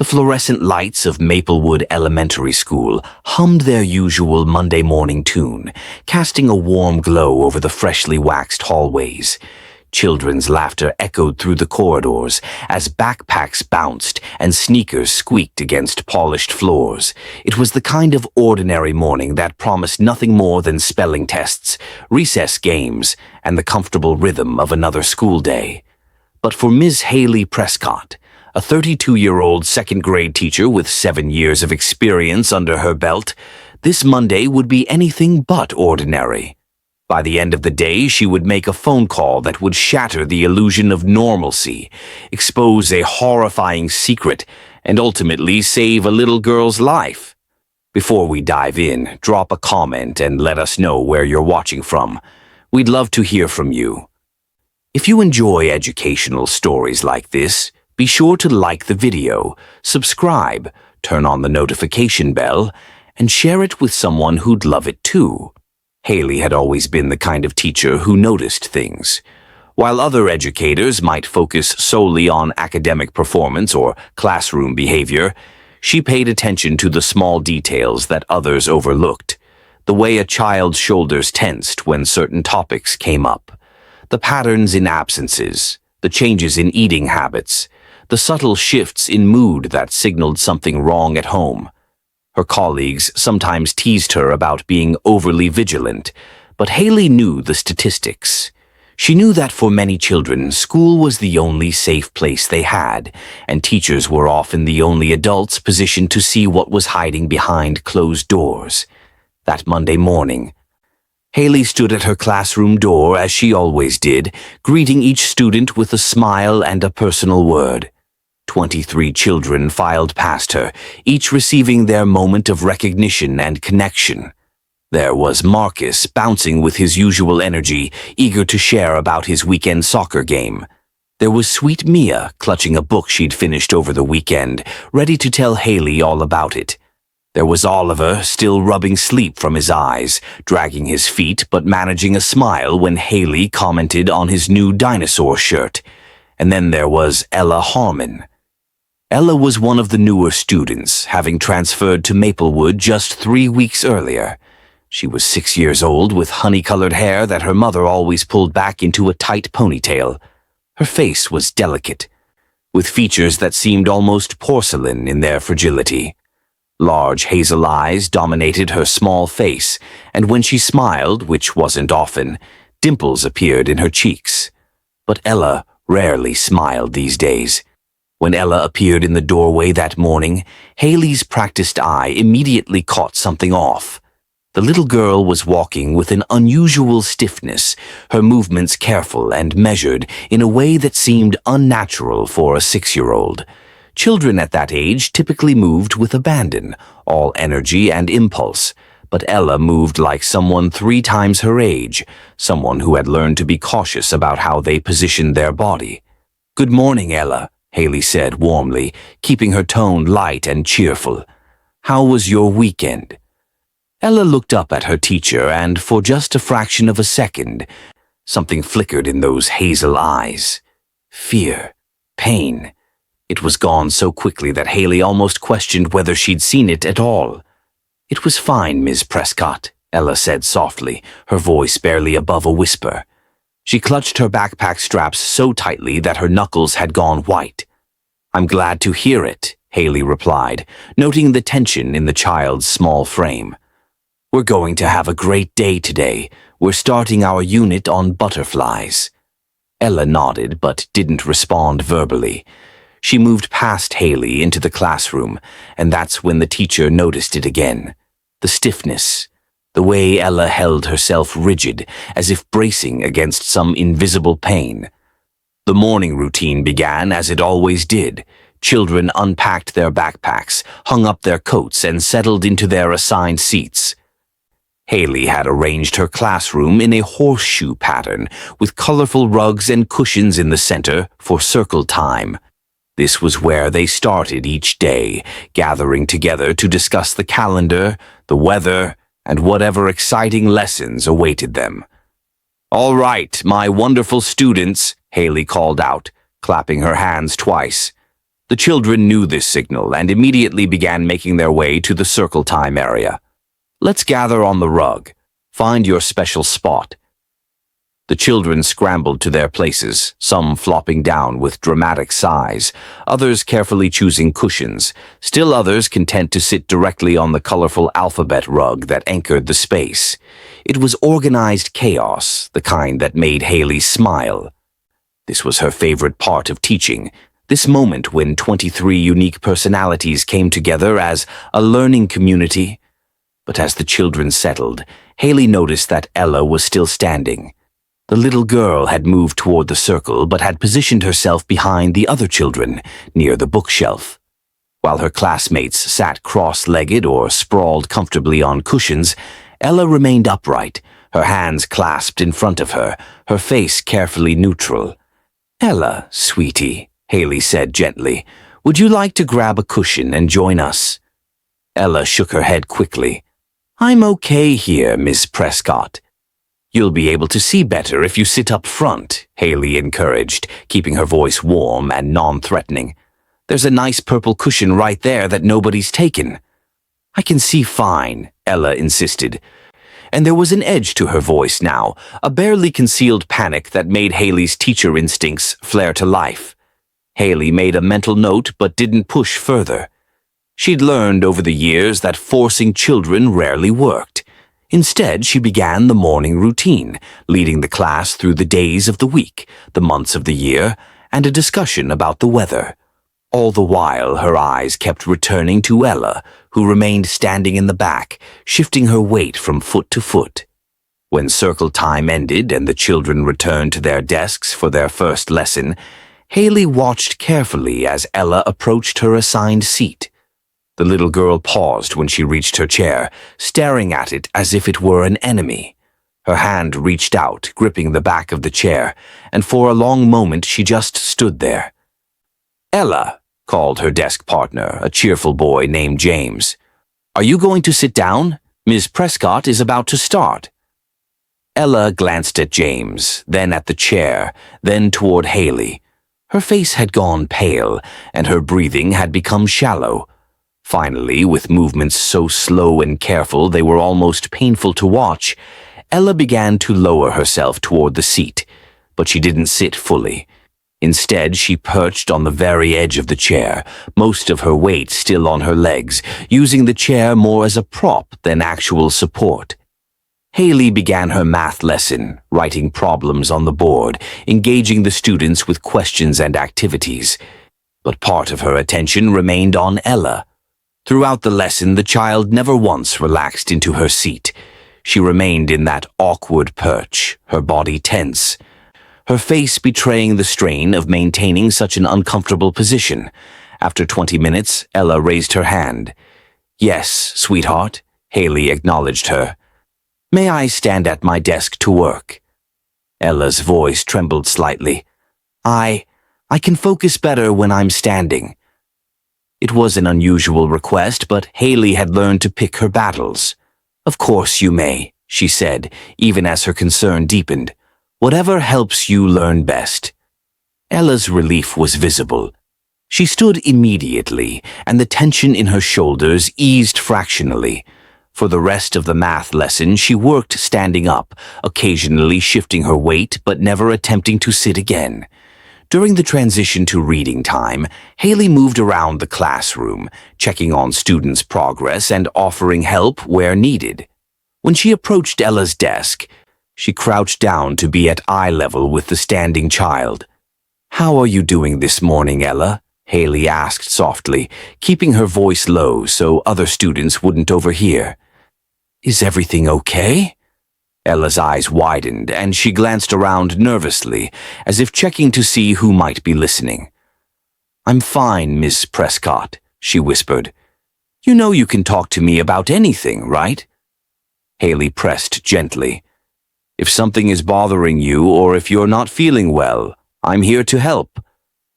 The fluorescent lights of Maplewood Elementary School hummed their usual Monday morning tune, casting a warm glow over the freshly waxed hallways. Children's laughter echoed through the corridors as backpacks bounced and sneakers squeaked against polished floors. It was the kind of ordinary morning that promised nothing more than spelling tests, recess games, and the comfortable rhythm of another school day. But for Ms. Haley Prescott, a 32-year-old second-grade teacher with 7 years of experience under her belt, this Monday would be anything but ordinary. By the end of the day, she would make a phone call that would shatter the illusion of normalcy, expose a horrifying secret, and ultimately save a little girl's life. Before we dive in, drop a comment and let us know where you're watching from. We'd love to hear from you. If you enjoy educational stories like this, be sure to like the video, subscribe, turn on the notification bell, and share it with someone who'd love it too. Haley had always been the kind of teacher who noticed things. While other educators might focus solely on academic performance or classroom behavior, she paid attention to the small details that others overlooked. The way a child's shoulders tensed when certain topics came up, the patterns in absences, the changes in eating habits, the subtle shifts in mood that signaled something wrong at home. Her colleagues sometimes teased her about being overly vigilant, but Haley knew the statistics. She knew that for many children, school was the only safe place they had, and teachers were often the only adults positioned to see what was hiding behind closed doors. That Monday morning, Haley stood at her classroom door as she always did, greeting each student with a smile and a personal word. 23 children filed past her, each receiving their moment of recognition and connection. There was Marcus, bouncing with his usual energy, eager to share about his weekend soccer game. There was sweet Mia, clutching a book she'd finished over the weekend, ready to tell Haley all about it. There was Oliver, still rubbing sleep from his eyes, dragging his feet but managing a smile when Haley commented on his new dinosaur shirt. And then there was Ella Harmon. Ella was one of the newer students, having transferred to Maplewood just 3 weeks earlier. She was 6 years old with honey-colored hair that her mother always pulled back into a tight ponytail. Her face was delicate, with features that seemed almost porcelain in their fragility. Large hazel eyes dominated her small face, and when she smiled, which wasn't often, dimples appeared in her cheeks. But Ella rarely smiled these days. When Ella appeared in the doorway that morning, Haley's practiced eye immediately caught something off. The little girl was walking with an unusual stiffness, her movements careful and measured in a way that seemed unnatural for a 6-year-old. Children at that age typically moved with abandon, all energy and impulse, but Ella moved like someone 3 times her age, someone who had learned to be cautious about how they positioned their body. "Good morning, Ella," Haley said warmly, keeping her tone light and cheerful. "How was your weekend?" Ella looked up at her teacher, and for just a fraction of a second, something flickered in those hazel eyes. Fear. Pain. It was gone so quickly that Haley almost questioned whether she'd seen it at all. "It was fine, Ms. Prescott," Ella said softly, her voice barely above a whisper. She clutched her backpack straps so tightly that her knuckles had gone white. "I'm glad to hear it," Haley replied, noting the tension in the child's small frame. "We're going to have a great day today. We're starting our unit on butterflies." Ella nodded but didn't respond verbally. She moved past Haley into the classroom, and that's when the teacher noticed it again. The stiffness. The way Ella held herself rigid, as if bracing against some invisible pain. The morning routine began as it always did. Children unpacked their backpacks, hung up their coats, and settled into their assigned seats. Haley had arranged her classroom in a horseshoe pattern, with colorful rugs and cushions in the center for circle time. This was where they started each day, gathering together to discuss the calendar, the weather, and whatever exciting lessons awaited them. "All right, my wonderful students," Haley called out, clapping her hands twice. The children knew this signal and immediately began making their way to the circle time area. "Let's gather on the rug. Find your special spot." The children scrambled to their places, some flopping down with dramatic sighs, others carefully choosing cushions, still others content to sit directly on the colorful alphabet rug that anchored the space. It was organized chaos, the kind that made Haley smile. This was her favorite part of teaching, this moment when 23 unique personalities came together as a learning community. But as the children settled, Haley noticed that Ella was still standing. The little girl had moved toward the circle but had positioned herself behind the other children, near the bookshelf. While her classmates sat cross-legged or sprawled comfortably on cushions, Ella remained upright, her hands clasped in front of her, her face carefully neutral. "Ella, sweetie," Haley said gently, "would you like to grab a cushion and join us?" Ella shook her head quickly. "I'm okay here, Miss Prescott." "You'll be able to see better if you sit up front," Haley encouraged, keeping her voice warm and non-threatening. "There's a nice purple cushion right there that nobody's taken." "I can see fine," Ella insisted. And there was an edge to her voice now, a barely concealed panic that made Haley's teacher instincts flare to life. Haley made a mental note but didn't push further. She'd learned over the years that forcing children rarely worked. Instead, she began the morning routine, leading the class through the days of the week, the months of the year, and a discussion about the weather. All the while, her eyes kept returning to Ella, who remained standing in the back, shifting her weight from foot to foot. When circle time ended and the children returned to their desks for their first lesson, Haley watched carefully as Ella approached her assigned seat. The little girl paused when she reached her chair, staring at it as if it were an enemy. Her hand reached out, gripping the back of the chair, and for a long moment she just stood there. "Ella," called her desk partner, a cheerful boy named James. "Are you going to sit down? Ms. Prescott is about to start." Ella glanced at James, then at the chair, then toward Haley. Her face had gone pale, and her breathing had become shallow. Finally, with movements so slow and careful they were almost painful to watch, Ella began to lower herself toward the seat, but she didn't sit fully. Instead, she perched on the very edge of the chair, most of her weight still on her legs, using the chair more as a prop than actual support. Haley began her math lesson, writing problems on the board, engaging the students with questions and activities. But part of her attention remained on Ella. Throughout the lesson, the child never once relaxed into her seat. She remained in that awkward perch, her body tense, her face betraying the strain of maintaining such an uncomfortable position. After 20 minutes, Ella raised her hand. "Yes, sweetheart," Haley acknowledged her. "May I stand at my desk to work?" Ella's voice trembled slightly. I can focus better when I'm standing." It was an unusual request, but Haley had learned to pick her battles. "Of course you may," she said, even as her concern deepened. "Whatever helps you learn best." Ella's relief was visible. She stood immediately, and the tension in her shoulders eased fractionally. For the rest of the math lesson, she worked standing up, occasionally shifting her weight but never attempting to sit again. During the transition to reading time, Haley moved around the classroom, checking on students' progress and offering help where needed. When she approached Ella's desk, she crouched down to be at eye level with the standing child. "How are you doing this morning, Ella?" Haley asked softly, keeping her voice low so other students wouldn't overhear. "Is everything okay?" Ella's eyes widened, and she glanced around nervously, as if checking to see who might be listening. "I'm fine, Miss Prescott," she whispered. "You know you can talk to me about anything, right?" Haley pressed gently. "If something is bothering you or if you're not feeling well, I'm here to help."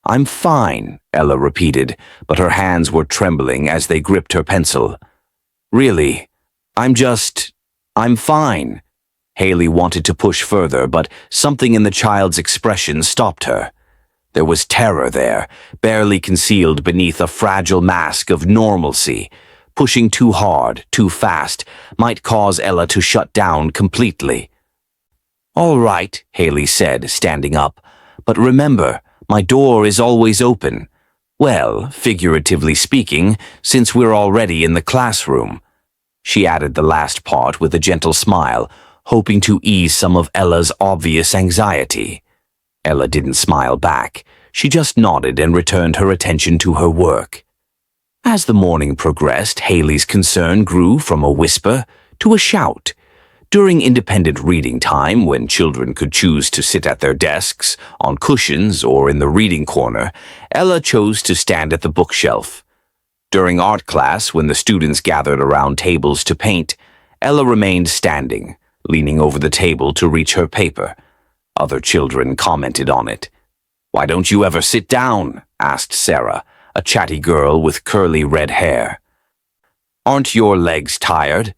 "I'm fine," Ella repeated, but her hands were trembling as they gripped her pencil. "Really, I'm fine." Haley wanted to push further, but something in the child's expression stopped her. There was terror there, barely concealed beneath a fragile mask of normalcy. Pushing too hard, too fast, might cause Ella to shut down completely. "All right," Haley said, standing up. "But remember, my door is always open. Well, figuratively speaking, since we're already in the classroom." She added the last part with a gentle smile, hoping to ease some of Ella's obvious anxiety. Ella didn't smile back. She just nodded and returned her attention to her work. As the morning progressed, Haley's concern grew from a whisper to a shout. During independent reading time, when children could choose to sit at their desks, on cushions, or in the reading corner, Ella chose to stand at the bookshelf. During art class, when the students gathered around tables to paint, Ella remained standing, leaning over the table to reach her paper. Other children commented on it. "Why don't you ever sit down?" asked Sarah, a chatty girl with curly red hair. "Aren't your legs tired?"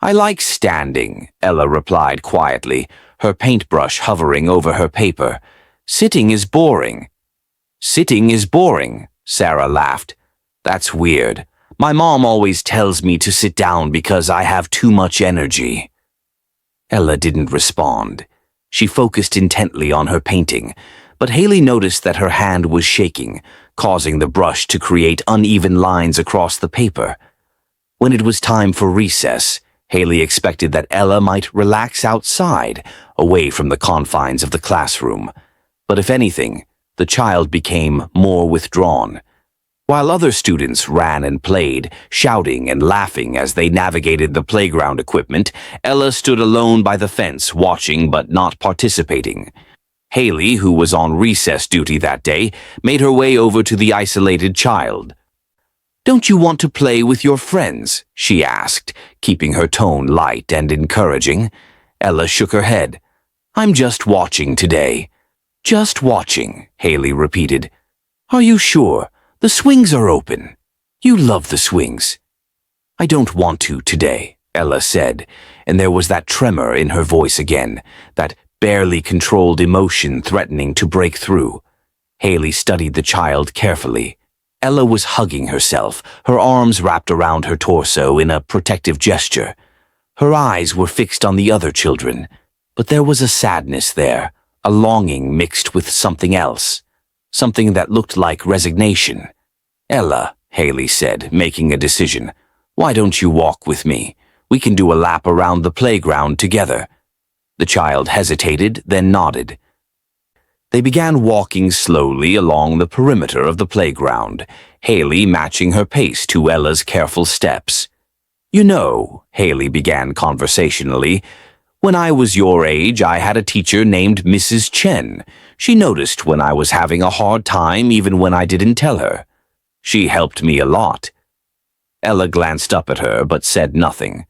"I like standing," Ella replied quietly, her paintbrush hovering over her paper. "Sitting is boring." "Sitting is boring," Sarah laughed. "That's weird. My mom always tells me to sit down because I have too much energy." Ella didn't respond. She focused intently on her painting, but Haley noticed that her hand was shaking, causing the brush to create uneven lines across the paper. When it was time for recess, Haley expected that Ella might relax outside, away from the confines of the classroom. But if anything, the child became more withdrawn. While other students ran and played, shouting and laughing as they navigated the playground equipment, Ella stood alone by the fence, watching but not participating. Haley, who was on recess duty that day, made her way over to the isolated child. "Don't you want to play with your friends?" she asked, keeping her tone light and encouraging. Ella shook her head. "I'm just watching today." "Just watching," Haley repeated. "Are you sure? The swings are open. You love the swings." "I don't want to today," Ella said, and there was that tremor in her voice again, that barely controlled emotion threatening to break through. Haley studied the child carefully. Ella was hugging herself, her arms wrapped around her torso in a protective gesture. Her eyes were fixed on the other children, but there was a sadness there, a longing mixed with something else, something that looked like resignation. "Ella," Haley said, making a decision, "why don't you walk with me? We can do a lap around the playground together." The child hesitated, then nodded. They began walking slowly along the perimeter of the playground, Haley matching her pace to Ella's careful steps. "You know," Haley began conversationally, "when I was your age, I had a teacher named Mrs. Chen. She noticed when I was having a hard time even when I didn't tell her. She helped me a lot." Ella glanced up at her but said nothing.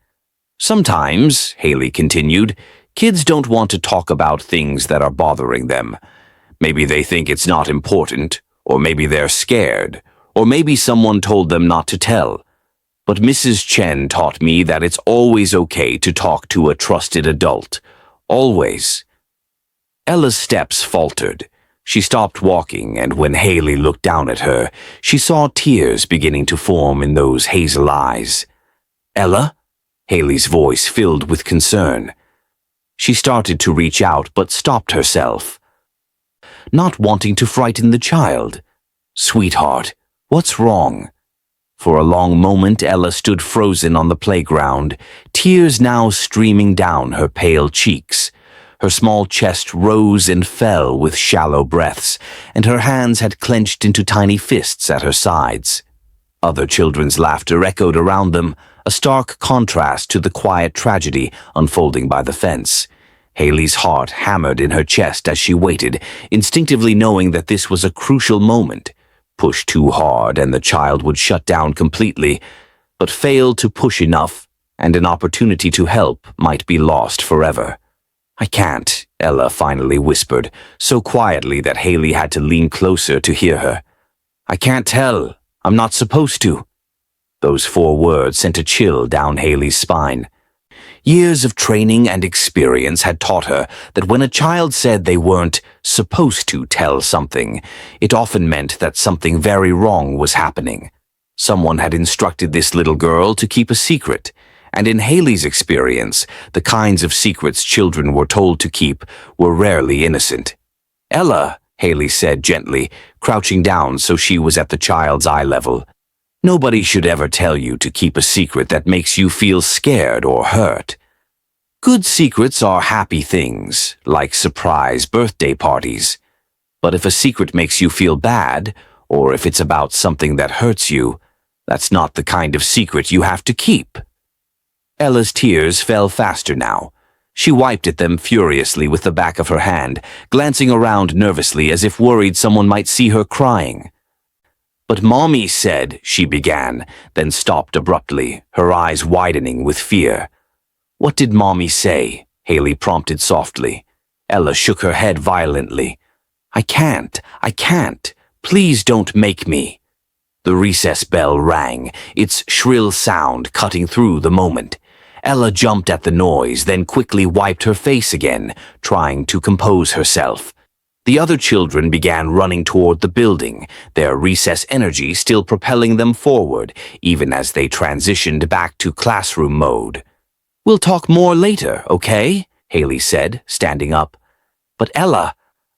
"Sometimes," Haley continued, "kids don't want to talk about things that are bothering them. Maybe they think it's not important, or maybe they're scared, or maybe someone told them not to tell. But Mrs. Chen taught me that it's always okay to talk to a trusted adult. Always." Ella's steps faltered. She stopped walking, and when Haley looked down at her, she saw tears beginning to form in those hazel eyes. "Ella?" Haley's voice filled with concern. She started to reach out but stopped herself, not wanting to frighten the child. "Sweetheart, what's wrong?" For a long moment Ella stood frozen on the playground, tears now streaming down her pale cheeks. Her small chest rose and fell with shallow breaths, and her hands had clenched into tiny fists at her sides. Other children's laughter echoed around them, a stark contrast to the quiet tragedy unfolding by the fence. Haley's heart hammered in her chest as she waited, instinctively knowing that this was a crucial moment. Push too hard and the child would shut down completely, but fail to push enough, and an opportunity to help might be lost forever. "I can't," Ella finally whispered, so quietly that Haley had to lean closer to hear her. "I can't tell. I'm not supposed to." Those 4 words sent a chill down Haley's spine. Years of training and experience had taught her that when a child said they weren't supposed to tell something, it often meant that something very wrong was happening. Someone had instructed this little girl to keep a secret, and in Haley's experience, the kinds of secrets children were told to keep were rarely innocent. "Ella," Haley said gently, crouching down so she was at the child's eye level, "nobody should ever tell you to keep a secret that makes you feel scared or hurt. Good secrets are happy things, like surprise birthday parties. But if a secret makes you feel bad, or if it's about something that hurts you, that's not the kind of secret you have to keep." Ella's tears fell faster now. She wiped at them furiously with the back of her hand, glancing around nervously as if worried someone might see her crying. "But Mommy said," she began, then stopped abruptly, her eyes widening with fear. "What did Mommy say?" Haley prompted softly. Ella shook her head violently. I can't. Please don't make me." The recess bell rang, its shrill sound cutting through the moment. Ella jumped at the noise, then quickly wiped her face again, trying to compose herself. The other children began running toward the building, their recess energy still propelling them forward, even as they transitioned back to classroom mode. "We'll talk more later, okay?" Haley said, standing up. "But Ella,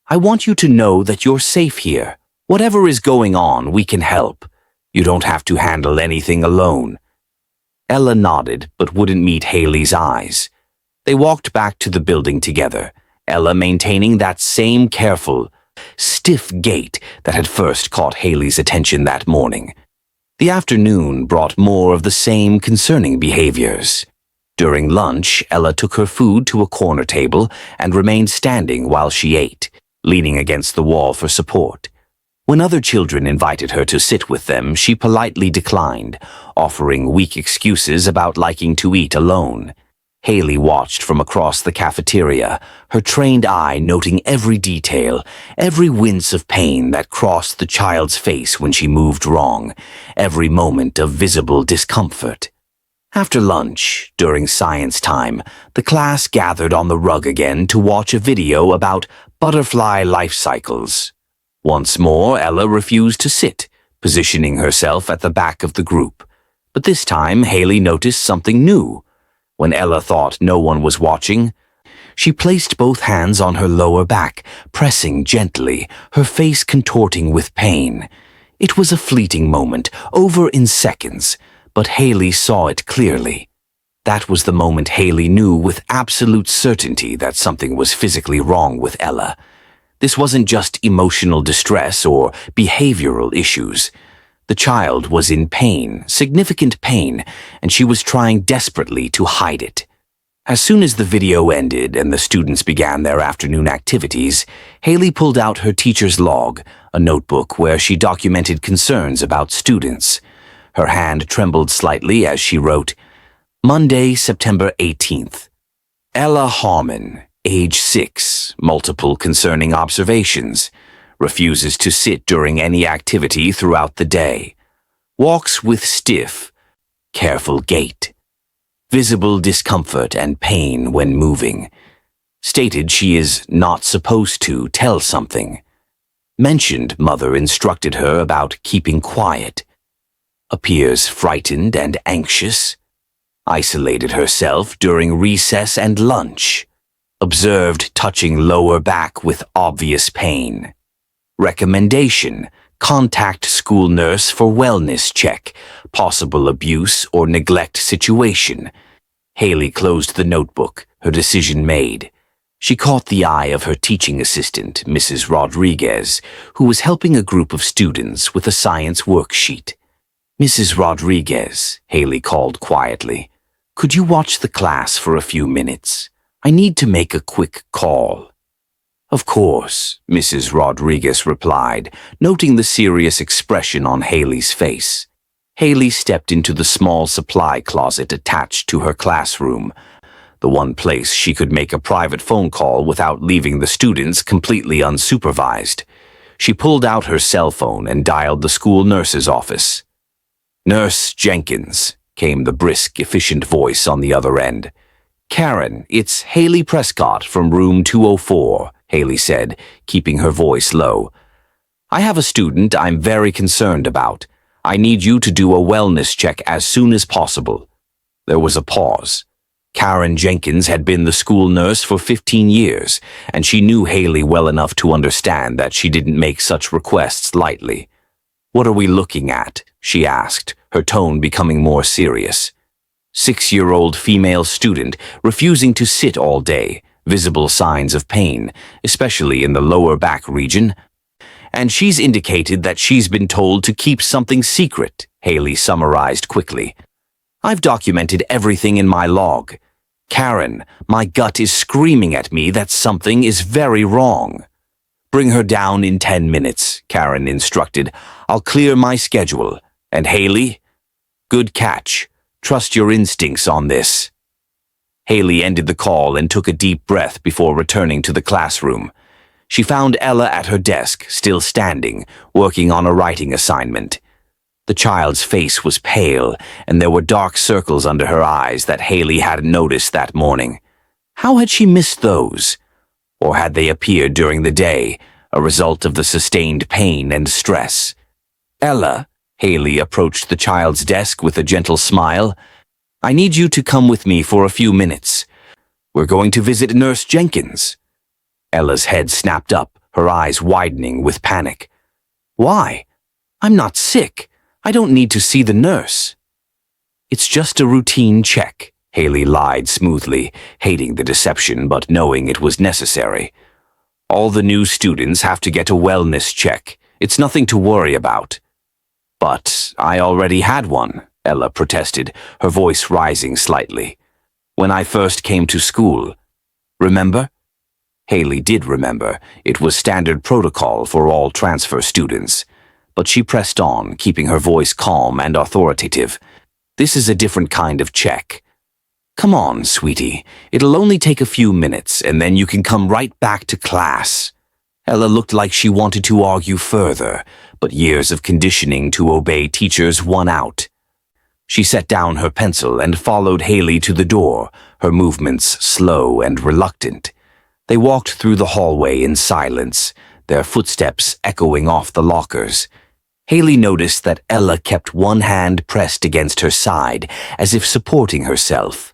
I want you to know that you're safe here. Whatever is going on, we can help. You don't have to handle anything alone." Ella nodded, but wouldn't meet Haley's eyes. They walked back to the building together, Ella maintaining that same careful, stiff gait that had first caught Haley's attention that morning. The afternoon brought more of the same concerning behaviors. During lunch, Ella took her food to a corner table and remained standing while she ate, leaning against the wall for support. When other children invited her to sit with them, she politely declined, offering weak excuses about liking to eat alone. Haley watched from across the cafeteria, her trained eye noting every detail, every wince of pain that crossed the child's face when she moved wrong, every moment of visible discomfort. After lunch, during science time, the class gathered on the rug again to watch a video about butterfly life cycles. Once more, Ella refused to sit, positioning herself at the back of the group. But this time, Haley noticed something new. When Ella thought no one was watching, she placed both hands on her lower back, pressing gently, her face contorting with pain. It was a fleeting moment, over in seconds, but Haley saw it clearly. That was the moment Haley knew with absolute certainty that something was physically wrong with Ella. This wasn't just emotional distress or behavioral issues. The child was in pain, significant pain, and she was trying desperately to hide it. As soon as the video ended and the students began their afternoon activities, Haley pulled out her teacher's log, a notebook where she documented concerns about students. Her hand trembled slightly as she wrote, "Monday, September 18th. Ella Harmon, age 6, multiple concerning observations. Refuses to sit during any activity throughout the day. Walks with stiff, careful gait. Visible discomfort and pain when moving. Stated she is not supposed to tell something. Mentioned mother instructed her about keeping quiet. Appears frightened and anxious. Isolated herself during recess and lunch. Observed touching lower back with obvious pain. Recommendation: contact school nurse for wellness check, possible abuse or neglect situation." Haley closed the notebook, her decision made. She caught the eye of her teaching assistant, Mrs. Rodriguez, who was helping a group of students with a science worksheet. "Mrs. Rodriguez," Haley called quietly, "could you watch the class for a few minutes? I need to make a quick call." "Of course," Mrs. Rodriguez replied, noting the serious expression on Haley's face. Haley stepped into the small supply closet attached to her classroom, the one place she could make a private phone call without leaving the students completely unsupervised. She pulled out her cell phone and dialed the school nurse's office. "Nurse Jenkins," came the brisk, efficient voice on the other end. Karen, it's Haley Prescott from room 204, Haley said, keeping her voice low. I have a student I'm very concerned about. I need you to do a wellness check as soon as possible. There was a pause. Karen Jenkins had been the school nurse for 15 years, and she knew Haley well enough to understand that she didn't make such requests lightly. What are we looking at? She asked, her tone becoming more serious. 6-year-old female student refusing to sit all day, visible signs of pain, especially in the lower back region. And she's indicated that she's been told to keep something secret, Haley summarized quickly. I've documented everything in my log. Karen, my gut is screaming at me that something is very wrong. Bring her down in 10 minutes, Karen instructed. I'll clear my schedule. And Haley? Good catch. Trust your instincts on this. Haley ended the call and took a deep breath before returning to the classroom. She found Ella at her desk, still standing, working on a writing assignment. The child's face was pale, and there were dark circles under her eyes that Haley hadn't noticed that morning. How had she missed those? Or had they appeared during the day, a result of the sustained pain and stress? Ella, Haley approached the child's desk with a gentle smile. I need you to come with me for a few minutes. We're going to visit Nurse Jenkins. Ella's head snapped up, her eyes widening with panic. Why? I'm not sick. I don't need to see the nurse. It's just a routine check, Haley lied smoothly, hating the deception but knowing it was necessary. All the new students have to get a wellness check. It's nothing to worry about. But I already had one, Ella protested, her voice rising slightly. When I first came to school. Remember? Haley did remember. It was standard protocol for all transfer students. But she pressed on, keeping her voice calm and authoritative. This is a different kind of check. Come on, sweetie. It'll only take a few minutes, and then you can come right back to class. Ella looked like she wanted to argue further, but years of conditioning to obey teachers won out. She set down her pencil and followed Haley to the door, her movements slow and reluctant. They walked through the hallway in silence, their footsteps echoing off the lockers. Haley noticed that Ella kept one hand pressed against her side, as if supporting herself.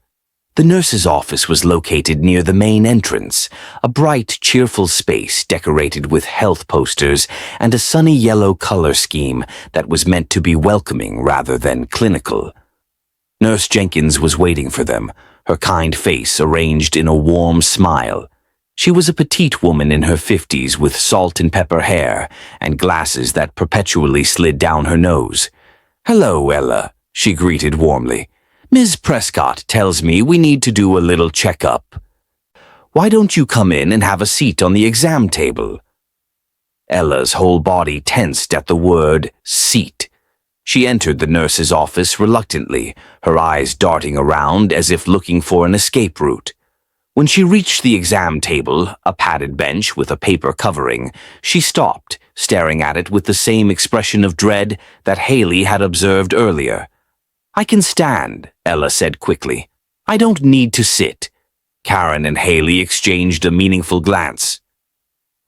The nurse's office was located near the main entrance, a bright, cheerful space decorated with health posters and a sunny yellow color scheme that was meant to be welcoming rather than clinical. Nurse Jenkins was waiting for them, her kind face arranged in a warm smile. She was a petite woman in her 50s with salt and pepper hair and glasses that perpetually slid down her nose. "Hello, Ella," she greeted warmly. "Ms. Prescott tells me we need to do a little checkup. Why don't you come in and have a seat on the exam table?" Ella's whole body tensed at the word seat. She entered the nurse's office reluctantly, her eyes darting around as if looking for an escape route. When she reached the exam table, a padded bench with a paper covering, she stopped, staring at it with the same expression of dread that Haley had observed earlier. "I can stand," Ella said quickly. "I don't need to sit." Karen and Haley exchanged a meaningful glance.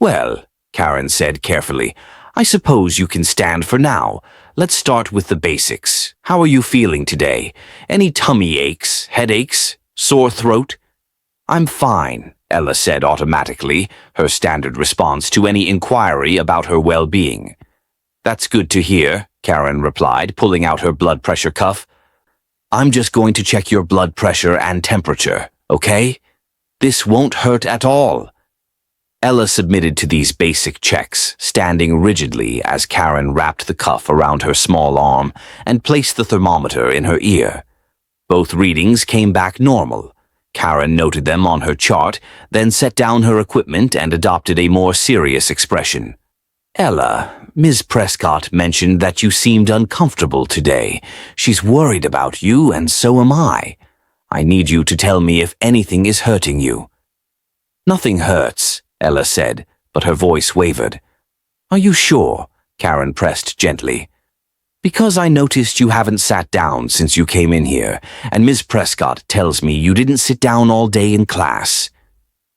"Well," Karen said carefully, "I suppose you can stand for now. Let's start with the basics. How are you feeling today? Any tummy aches, headaches, sore throat?" "I'm fine," Ella said automatically, her standard response to any inquiry about her well-being. "That's good to hear," Karen replied, pulling out her blood pressure cuff. "I'm just going to check your blood pressure and temperature, okay? This won't hurt at all." Ella submitted to these basic checks, standing rigidly as Karen wrapped the cuff around her small arm and placed the thermometer in her ear. Both readings came back normal. Karen noted them on her chart, then set down her equipment and adopted a more serious expression. "Ella, Ms. Prescott mentioned that you seemed uncomfortable today. She's worried about you, and so am I. I need you to tell me if anything is hurting you." "Nothing hurts," Ella said, but her voice wavered. "Are you sure?" Karen pressed gently. Because I noticed you haven't sat down since you came in here, and Ms. Prescott tells me you didn't sit down all day in class.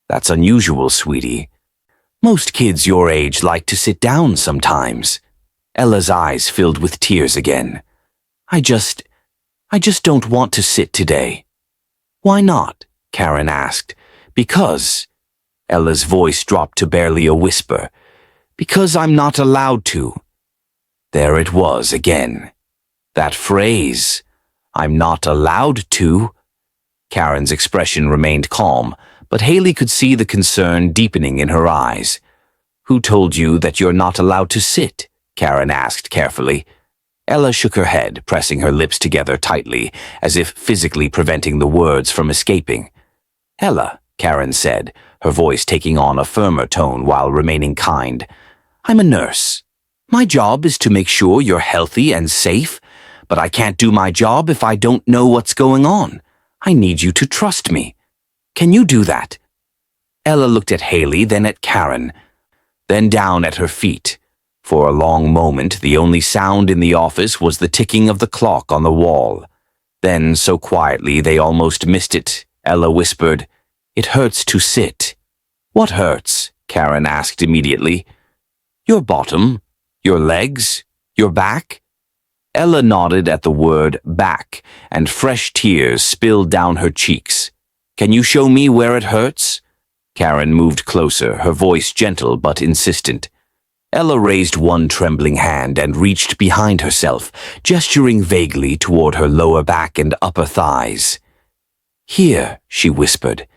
That's unusual, sweetie. Most kids your age like to sit down sometimes. Ella's eyes filled with tears again. I just don't want to sit today. Why not? Karen asked. Because. Ella's voice dropped to barely a whisper. Because I'm not allowed to. There it was again. That phrase, I'm not allowed to. Karen's expression remained calm, but Haley could see the concern deepening in her eyes. Who told you that you're not allowed to sit? Karen asked carefully. Ella shook her head, pressing her lips together tightly, as if physically preventing the words from escaping. Ella, Karen said, her voice taking on a firmer tone while remaining kind. I'm a nurse. My job is to make sure you're healthy and safe, but I can't do my job if I don't know what's going on. I need you to trust me. Can you do that? Ella looked at Haley, then at Karen, then down at her feet. For a long moment, the only sound in the office was the ticking of the clock on the wall. Then, so quietly they almost missed it, Ella whispered, It hurts to sit. What hurts? Karen asked immediately. Your bottom, your legs, your back? Ella nodded at the word back, and fresh tears spilled down her cheeks. Can you show me where it hurts? Karen moved closer, her voice gentle but insistent. Ella raised one trembling hand and reached behind herself, gesturing vaguely toward her lower back and upper thighs. Here, she whispered,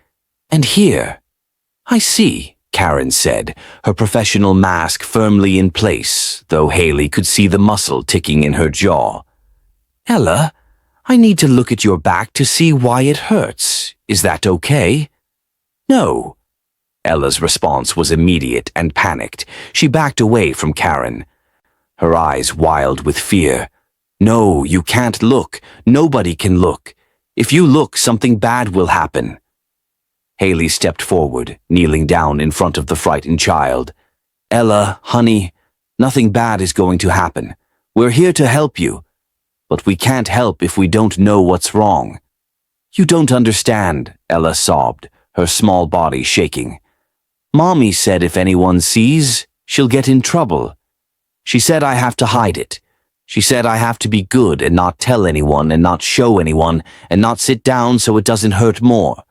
and here. I see, Karen said, her professional mask firmly in place, though Haley could see the muscle ticking in her jaw. Ella, I need to look at your back to see why it hurts. Is that okay? No. Ella's response was immediate and panicked. She backed away from Karen, her eyes wild with fear. No, you can't look. Nobody can look. If you look, something bad will happen. Haley stepped forward, kneeling down in front of the frightened child. Ella, honey, nothing bad is going to happen. We're here to help you. But we can't help if we don't know what's wrong. You don't understand, Ella sobbed, her small body shaking. Mommy said if anyone sees, she'll get in trouble. She said I have to hide it. She said I have to be good and not tell anyone and not show anyone and not sit down so it doesn't hurt more.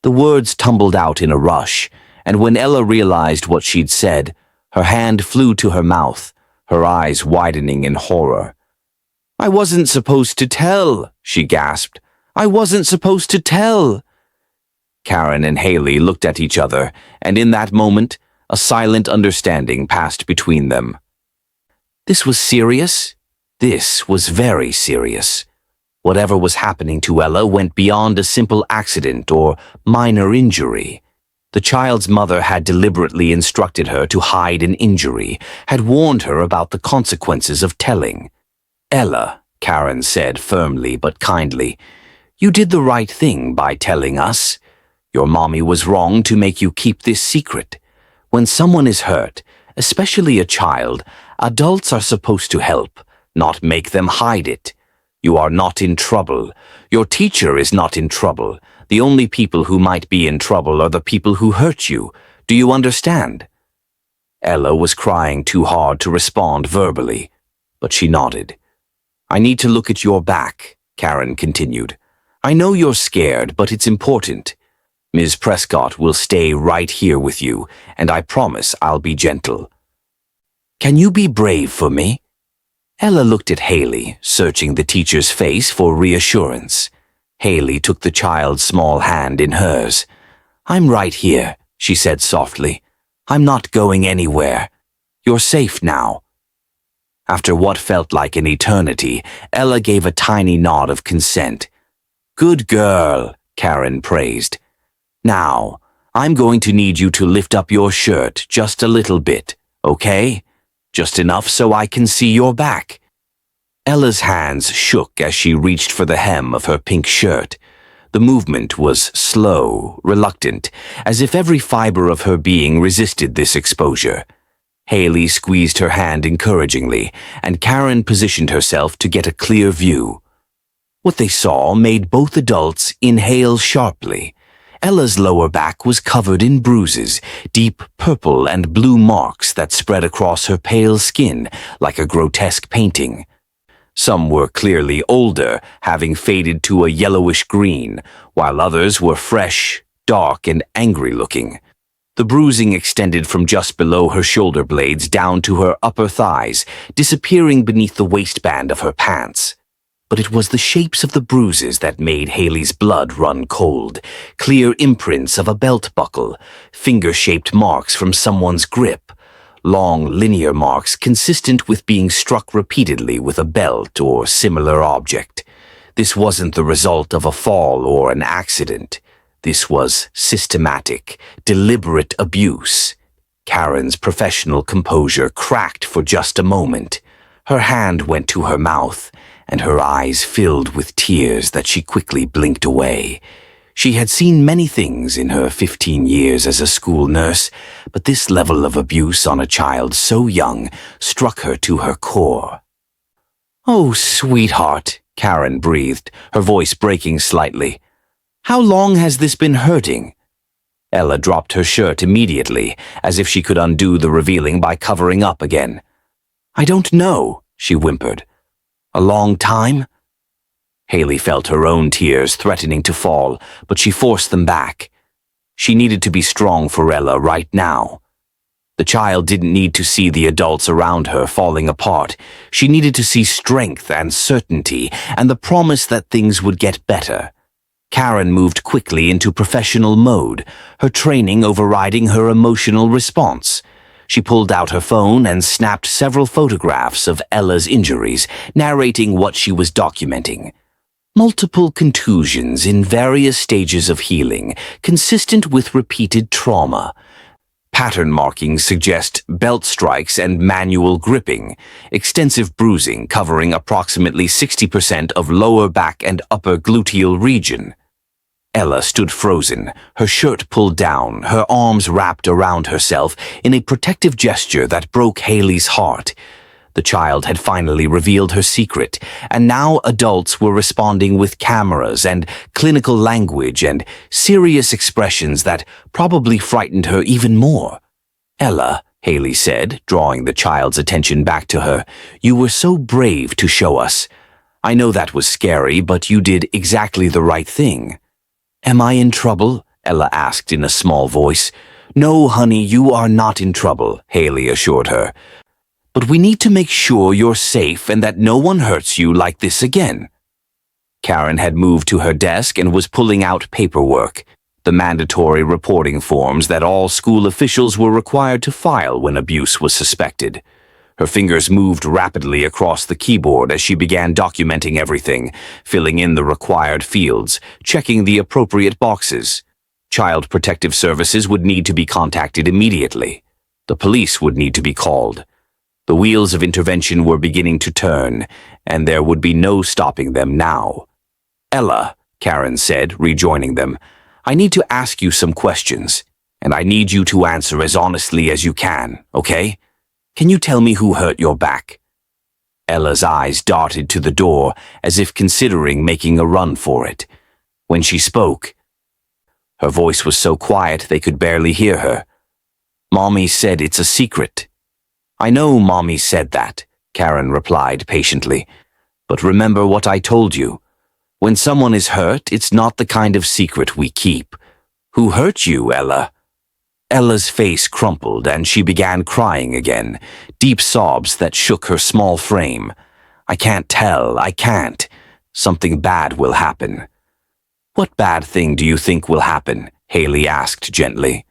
The words tumbled out in a rush, and when Ella realized what she'd said, her hand flew to her mouth, her eyes widening in horror. I wasn't supposed to tell, she gasped. I wasn't supposed to tell. Karen and Haley looked at each other, and in that moment, a silent understanding passed between them. This was serious. This was very serious. Whatever was happening to Ella went beyond a simple accident or minor injury. The child's mother had deliberately instructed her to hide an injury, had warned her about the consequences of telling. Ella, Karen said firmly but kindly, you did the right thing by telling us. Your mommy was wrong to make you keep this secret. When someone is hurt, especially a child, adults are supposed to help, not make them hide it. You are not in trouble. Your teacher is not in trouble. The only people who might be in trouble are the people who hurt you. Do you understand? Ella was crying too hard to respond verbally, but she nodded. I need to look at your back, Karen continued. I know you're scared, but it's important. Ms. Prescott will stay right here with you, and I promise I'll be gentle. Can you be brave for me? Ella looked at Haley, searching the teacher's face for reassurance. Haley took the child's small hand in hers. I'm right here, she said softly. I'm not going anywhere. You're safe now. After what felt like an eternity, Ella gave a tiny nod of consent. Good girl, Karen praised. Now, I'm going to need you to lift up your shirt just a little bit, okay? Just enough so I can see your back. Ella's hands shook as she reached for the hem of her pink shirt. The movement was slow, reluctant, as if every fiber of her being resisted this exposure. Haley squeezed her hand encouragingly, and Karen positioned herself to get a clear view. What they saw made both adults inhale sharply. Ella's lower back was covered in bruises, deep purple and blue marks that spread across her pale skin like a grotesque painting. Some were clearly older, having faded to a yellowish green, while others were fresh, dark, and angry-looking. The bruising extended from just below her shoulder blades down to her upper thighs, disappearing beneath the waistband of her pants. But it was the shapes of the bruises that made Haley's blood run cold. Clear imprints of a belt buckle, finger-shaped marks from someone's grip, long linear marks consistent with being struck repeatedly with a belt or similar object. This wasn't the result of a fall or an accident. This was systematic, deliberate abuse. Karen's professional composure cracked for just a moment. Her hand went to her mouth, and her eyes filled with tears that she quickly blinked away. She had seen many things in her 15 years as a school nurse, but this level of abuse on a child so young struck her to her core. "Oh, sweetheart," Karen breathed, her voice breaking slightly. "How long has this been hurting?" Ella dropped her shirt immediately, as if she could undo the revealing by covering up again. "I don't know," she whimpered. "A long time?" Haley felt her own tears threatening to fall, but she forced them back. She needed to be strong for Ella right now. The child didn't need to see the adults around her falling apart. She needed to see strength and certainty and the promise that things would get better. Karen moved quickly into professional mode, her training overriding her emotional response. She pulled out her phone and snapped several photographs of Ella's injuries, narrating what she was documenting. Multiple contusions in various stages of healing, consistent with repeated trauma. Pattern markings suggest belt strikes and manual gripping, extensive bruising covering approximately 60% of lower back and upper gluteal region. Ella stood frozen, her shirt pulled down, her arms wrapped around herself in a protective gesture that broke Haley's heart. The child had finally revealed her secret, and now adults were responding with cameras and clinical language and serious expressions that probably frightened her even more. "Ella," Haley said, drawing the child's attention back to her, "you were so brave to show us. I know that was scary, but you did exactly the right thing." "Am I in trouble?" Ella asked in a small voice. "No, honey, you are not in trouble," Haley assured her. "But we need to make sure you're safe and that no one hurts you like this again." Karen had moved to her desk and was pulling out paperwork, the mandatory reporting forms that all school officials were required to file when abuse was suspected. Her fingers moved rapidly across the keyboard as she began documenting everything, filling in the required fields, checking the appropriate boxes. Child Protective Services would need to be contacted immediately. The police would need to be called. The wheels of intervention were beginning to turn, and there would be no stopping them now. "Ella," Karen said, rejoining them, "I need to ask you some questions, and I need you to answer as honestly as you can, okay? Can you tell me who hurt your back?" Ella's eyes darted to the door, as if considering making a run for it. When she spoke, her voice was so quiet they could barely hear her. "Mommy said it's a secret." "I know Mommy said that," Karen replied patiently. "But remember what I told you. When someone is hurt, it's not the kind of secret we keep. Who hurt you, Ella?" Ella's face crumpled and she began crying again, deep sobs that shook her small frame. "I can't tell, I can't. Something bad will happen." "What bad thing do you think will happen?" Haley asked gently.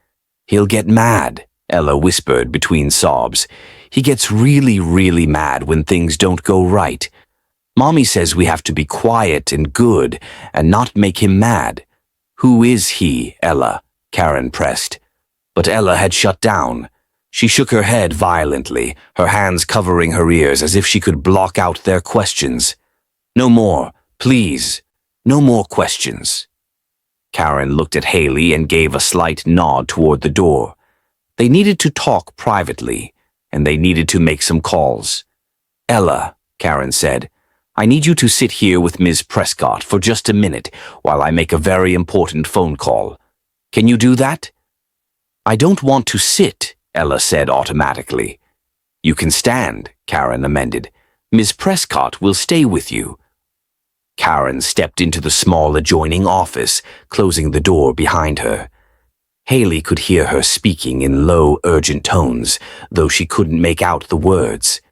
"He'll get mad," Ella whispered between sobs. "He gets really, really mad when things don't go right. Mommy says we have to be quiet and good and not make him mad." "Who is he, Ella?" Karen pressed. But Ella had shut down. She shook her head violently, her hands covering her ears as if she could block out their questions. "No more, please. No more questions." Karen looked at Haley and gave a slight nod toward the door. They needed to talk privately. and they needed to make some calls. "Ella," Karen said, "I need you to sit here with Ms. Prescott for just a minute while I make a very important phone call. Can you do that?" "I don't want to sit," Ella said automatically. "You can stand," Karen amended. "Ms. Prescott will stay with you." Karen stepped into the small adjoining office, closing the door behind her. Haley could hear her speaking in low, urgent tones, though she couldn't make out the words.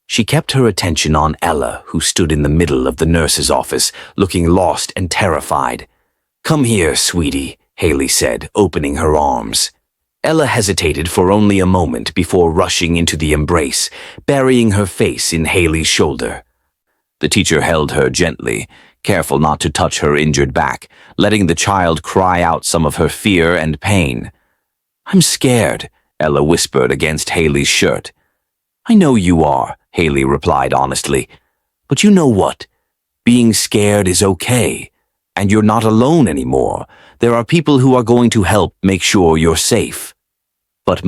She kept her attention on Ella, who stood in the middle of the nurse's office, looking lost and terrified. "Come here, sweetie," Haley said, opening her arms. Ella hesitated for only a moment before rushing into the embrace, burying her face in Haley's shoulder. The teacher held her gently, careful not to touch her injured back, letting the child cry out some of her fear and pain. "I'm scared," Ella whispered against Haley's shirt. "I know you are," Haley replied honestly. "But you know what? Being scared is okay, and you're not alone anymore. There are people who are going to help make sure you're safe." "But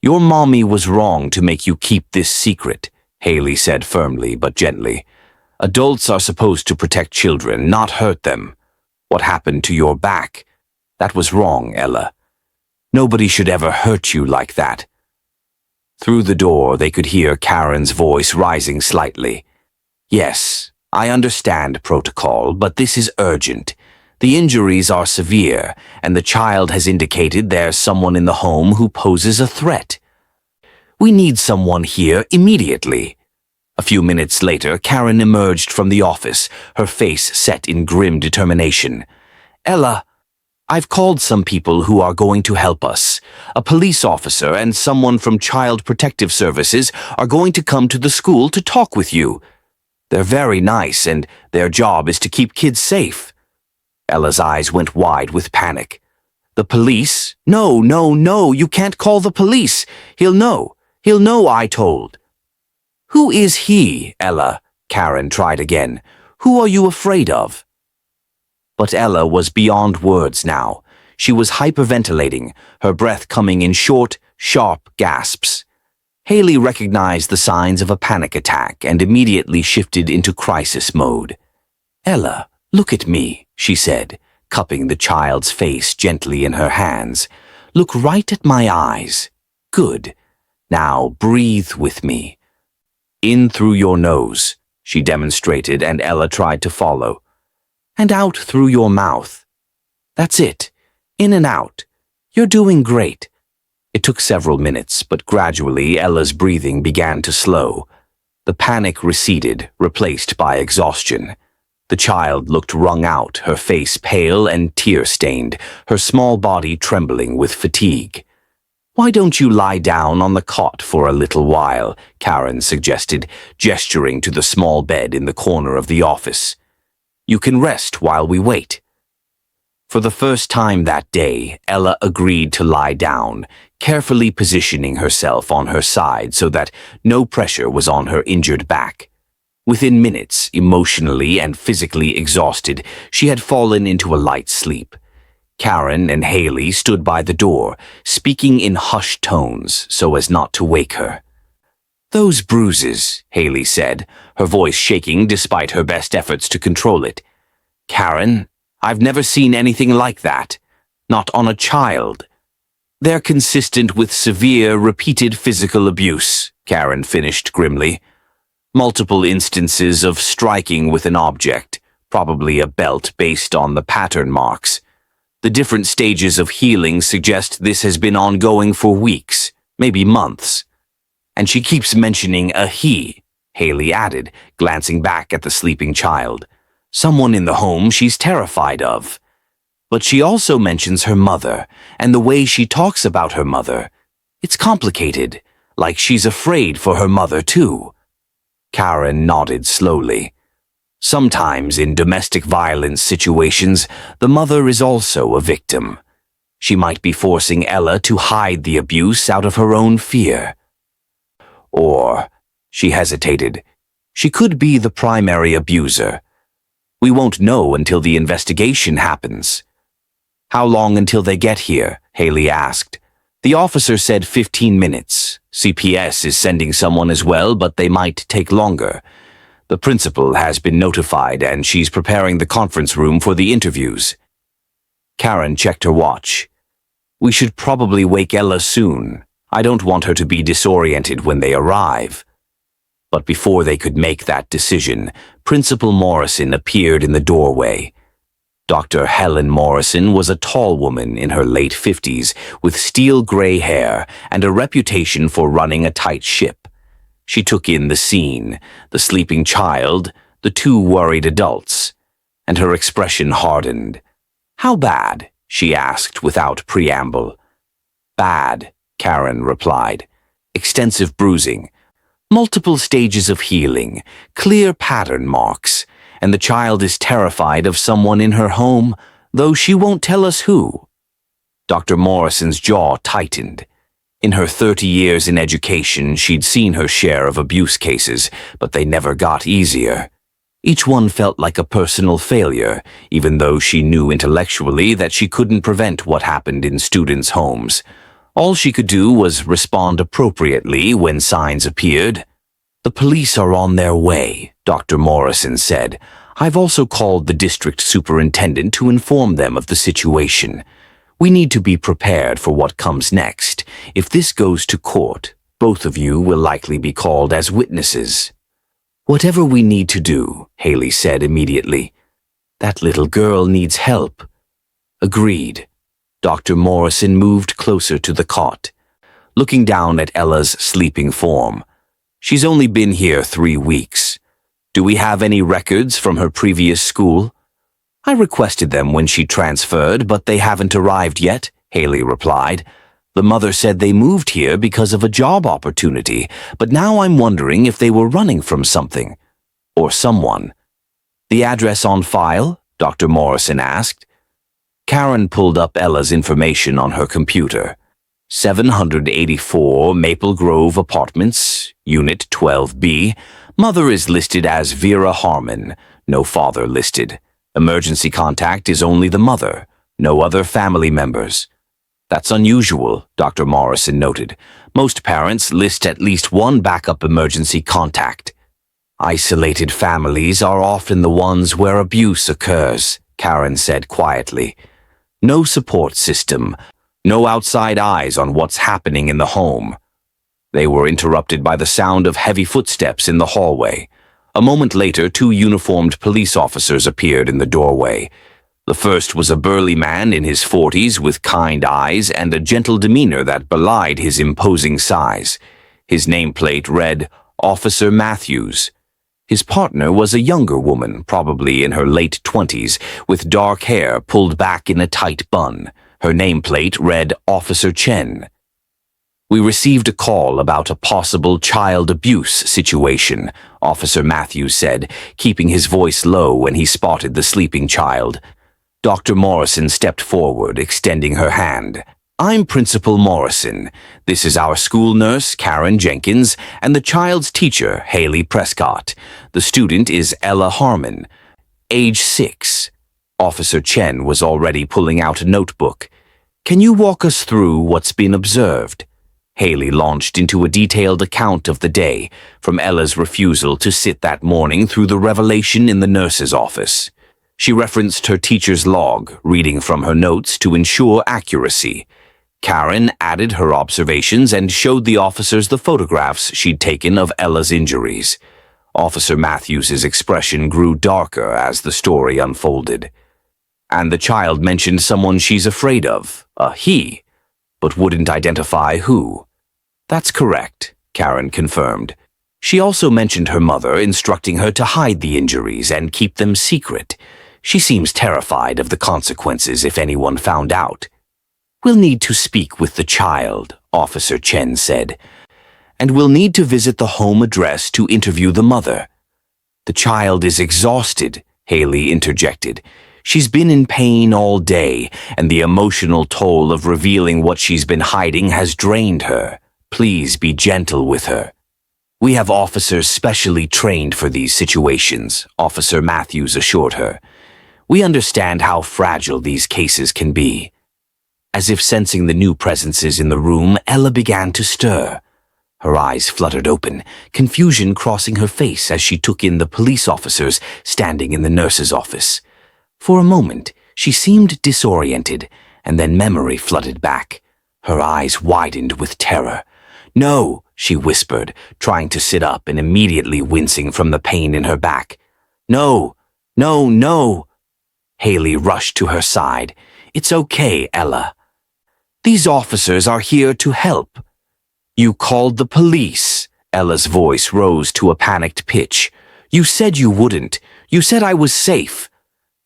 your mommy was wrong to make you keep this secret," Haley said firmly but gently. "Adults are supposed to protect children, not hurt them. What happened to your back? That was wrong, Ella. Nobody should ever hurt you like that." Through the door, they could hear Karen's voice rising slightly. "Yes, I understand protocol, but this is urgent. The injuries are severe, and the child has indicated there's someone in the home who poses a threat. We need someone here immediately." A few minutes later, Karen emerged from the office, her face set in grim determination. "Ella, I've called some people who are going to help us. A police officer and someone from Child Protective Services are going to come to the school to talk with you. They're very nice, and their job is to keep kids safe." Ella's eyes went wide with panic. "The police? No, you can't call the police. He'll know, I told." "Who is he, Ella?" Karen tried again. "Who are you afraid of?" But Ella was beyond words now. She was hyperventilating, her breath coming in short, sharp gasps. Haley recognized the signs of a panic attack and immediately shifted into crisis mode. "Ella, look at me," she said, cupping the child's face gently in her hands. "Look right at my eyes. Good. Now breathe with me. In through your nose," she demonstrated, and Ella tried to follow. "And out through your mouth. That's it. In and out. You're doing great." It took several minutes, but gradually Ella's breathing began to slow. The panic receded, replaced by exhaustion. The child looked wrung out, her face pale and tear-stained, her small body trembling with fatigue. "Why don't you lie down on the cot for a little while?" Karen suggested, gesturing to the small bed in the corner of the office. "You can rest while we wait." For the first time that day, Ella agreed to lie down, carefully positioning herself on her side so that no pressure was on her injured back. Within minutes, emotionally and physically exhausted, she had fallen into a light sleep. Karen and Haley stood by the door, speaking in hushed tones so as not to wake her. "Those bruises," Haley said, her voice shaking despite her best efforts to control it. "Karen, I've never seen anything like that. Not on a child." "They're consistent with severe, repeated physical abuse," Karen finished grimly. "Multiple instances of striking with an object, probably a belt based on the pattern marks. The different stages of healing suggest this has been ongoing for weeks, maybe months. And she keeps mentioning a he," Haley added, glancing back at the sleeping child. "Someone in the home she's terrified of. But she also mentions her mother, and the way she talks about her mother. It's complicated, like she's afraid for her mother too." Karen nodded slowly. "Sometimes in domestic violence situations, the mother is also a victim. She might be forcing Ella to hide the abuse out of her own fear. Or," she hesitated, "she could be the primary abuser. We won't know until the investigation happens." "How long until they get here?" Haley asked. "The officer said 15 minutes. CPS is sending someone as well, but they might take longer. The principal has been notified and she's preparing the conference room for the interviews. Karen checked her watch. We should probably wake Ella soon. I don't want her to be disoriented when they arrive. But before they could make that decision, Principal Morrison appeared in the doorway. Dr. Helen Morrison was a tall woman in her late 50s with steel gray hair and a reputation for running a tight ship. She took in the scene, the sleeping child, the two worried adults, and her expression hardened. "How bad?" she asked without preamble. "Bad," Karen replied. "Extensive bruising, multiple stages of healing, clear pattern marks, and the child is terrified of someone in her home, though she won't tell us who." Dr. Morrison's jaw tightened. In her 30 years in education, she'd seen her share of abuse cases, but they never got easier. Each one felt like a personal failure, even though she knew intellectually that she couldn't prevent what happened in students' homes. All she could do was respond appropriately when signs appeared. "The police are on their way," Dr. Morrison said. "I've also called the district superintendent to inform them of the situation. We need to be prepared for what comes next. If this goes to court, both of you will likely be called as witnesses." "Whatever we need to do," Haley said immediately. "That little girl needs help." "Agreed." Dr. Morrison moved closer to the cot, looking down at Ella's sleeping form. "She's only been here 3 weeks. Do we have any records from her previous school?" "I requested them when she transferred, but they haven't arrived yet," Haley replied. "The mother said they moved here because of a job opportunity, but now I'm wondering if they were running from something. Or someone." "The address on file?" Dr. Morrison asked. Karen pulled up Ella's information on her computer. 784 Maple Grove Apartments, Unit 12B. Mother is listed as Vera Harmon, no father listed. Emergency contact is only the mother, no other family members. "That's unusual," Dr. Morrison noted. "Most parents list at least one backup emergency contact." "Isolated families are often the ones where abuse occurs," Karen said quietly. "No support system, no outside eyes on what's happening in the home." They were interrupted by the sound of heavy footsteps in the hallway. A moment later, 2 uniformed police officers appeared in the doorway. The first was a burly man in his 40s with kind eyes and a gentle demeanor that belied his imposing size. His nameplate read, "Officer Matthews." His partner was a younger woman, probably in her late 20s, with dark hair pulled back in a tight bun. Her nameplate read, "Officer Chen." "We received a call about a possible child abuse situation," Officer Matthews said, keeping his voice low when he spotted the sleeping child. Dr. Morrison stepped forward, extending her hand. "I'm Principal Morrison. This is our school nurse, Karen Jenkins, and the child's teacher, Haley Prescott. The student is Ella Harmon, age 6. Officer Chen was already pulling out a notebook. "Can you walk us through what's been observed?" Haley launched into a detailed account of the day, from Ella's refusal to sit that morning through the revelation in the nurse's office. She referenced her teacher's log, reading from her notes to ensure accuracy. Karen added her observations and showed the officers the photographs she'd taken of Ella's injuries. Officer Matthews's expression grew darker as the story unfolded. "And the child mentioned someone she's afraid of, a he, but wouldn't identify who." "That's correct," Karen confirmed. "She also mentioned her mother instructing her to hide the injuries and keep them secret. She seems terrified of the consequences if anyone found out." "We'll need to speak with the child," Officer Chen said. "And we'll need to visit the home address to interview the mother." "The child is exhausted," Haley interjected. "She's been in pain all day, and the emotional toll of revealing what she's been hiding has drained her. Please be gentle with her." "We have officers specially trained for these situations," Officer Matthews assured her. "We understand how fragile these cases can be." As if sensing the new presences in the room, Ella began to stir. Her eyes fluttered open, confusion crossing her face as she took in the police officers standing in the nurse's office. For a moment, she seemed disoriented, and then memory flooded back. Her eyes widened with terror. "No," she whispered, trying to sit up and immediately wincing from the pain in her back. "No, no, no." Haley rushed to her side. "It's okay, Ella. These officers are here to help." "You called the police." Ella's voice rose to a panicked pitch. "You said you wouldn't. You said I was safe."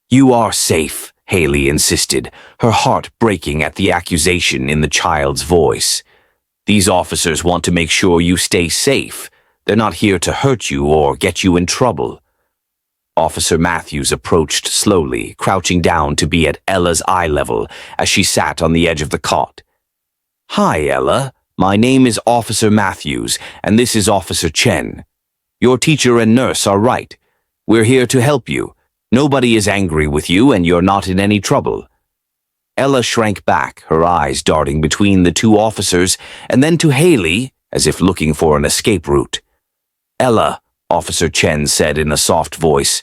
"You are safe," Haley insisted, her heart breaking at the accusation in the child's voice. "These officers want to make sure you stay safe. They're not here to hurt you or get you in trouble." Officer Matthews approached slowly, crouching down to be at Ella's eye level as she sat on the edge of the cot. "Hi, Ella. My name is Officer Matthews, and this is Officer Chen. Your teacher and nurse are right. We're here to help you. Nobody is angry with you, and you're not in any trouble." Ella shrank back, her eyes darting between the two officers and then to Haley, as if looking for an escape route. "Ella," Officer Chen said in a soft voice,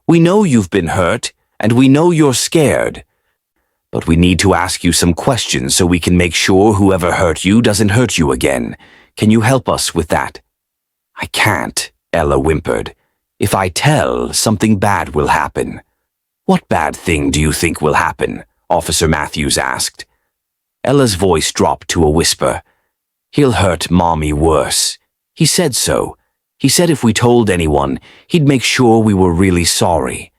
"we know you've been hurt, and we know you're scared. But we need to ask you some questions so we can make sure whoever hurt you doesn't hurt you again. Can you help us with that?" "I can't," Ella whimpered. "If I tell, something bad will happen." "What bad thing do you think will happen?" Officer Matthews asked. Ella's voice dropped to a whisper. "He'll hurt Mommy worse. He said so. He said if we told anyone, he'd make sure we were really sorry."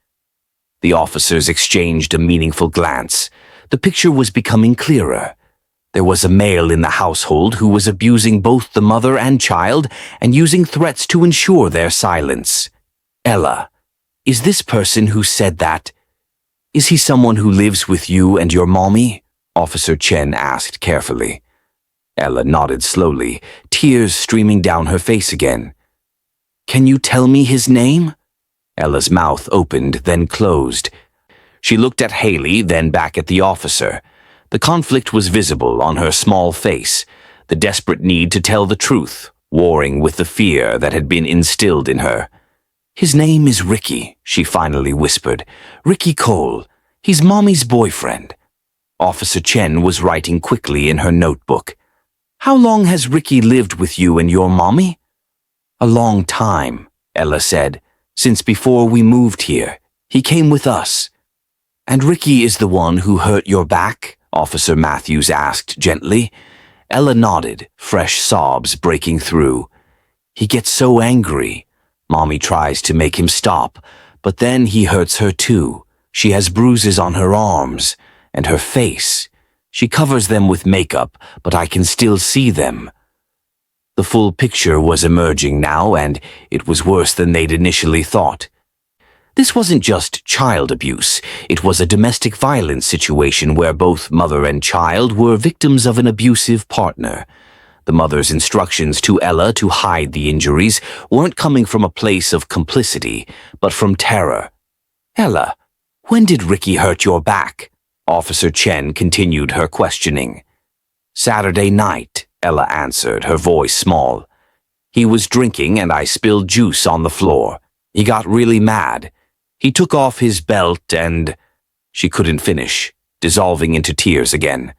The officers exchanged a meaningful glance. The picture was becoming clearer. There was a male in the household who was abusing both the mother and child and using threats to ensure their silence. "Ella, is this person who said that? Is he someone who lives with you and your mommy?" Officer Chen asked carefully. Ella nodded slowly, tears streaming down her face again. "Can you tell me his name?" Ella's mouth opened, then closed. She looked at Haley, then back at the officer. The conflict was visible on her small face, the desperate need to tell the truth, warring with the fear that had been instilled in her. "His name is Ricky," she finally whispered. "Ricky Cole. He's Mommy's boyfriend." Officer Chen was writing quickly in her notebook. "How long has Ricky lived with you and your mommy?" "A long time," Ella said. "Since before we moved here. He came with us." "And Ricky is the one who hurt your back?" Officer Matthews asked gently. Ella nodded, fresh sobs breaking through. "He gets so angry. Mommy tries to make him stop, but then he hurts her too. She has bruises on her arms and her face. She covers them with makeup, but I can still see them." The full picture was emerging now, and it was worse than they'd initially thought. This wasn't just child abuse. It was a domestic violence situation where both mother and child were victims of an abusive partner. The mother's instructions to Ella to hide the injuries weren't coming from a place of complicity, but from terror. "Ella, when did Ricky hurt your back?" Officer Chen continued her questioning. "Saturday night," Ella answered, her voice small. "He was drinking and I spilled juice on the floor. He got really mad. He took off his belt and—" She couldn't finish, dissolving into tears again.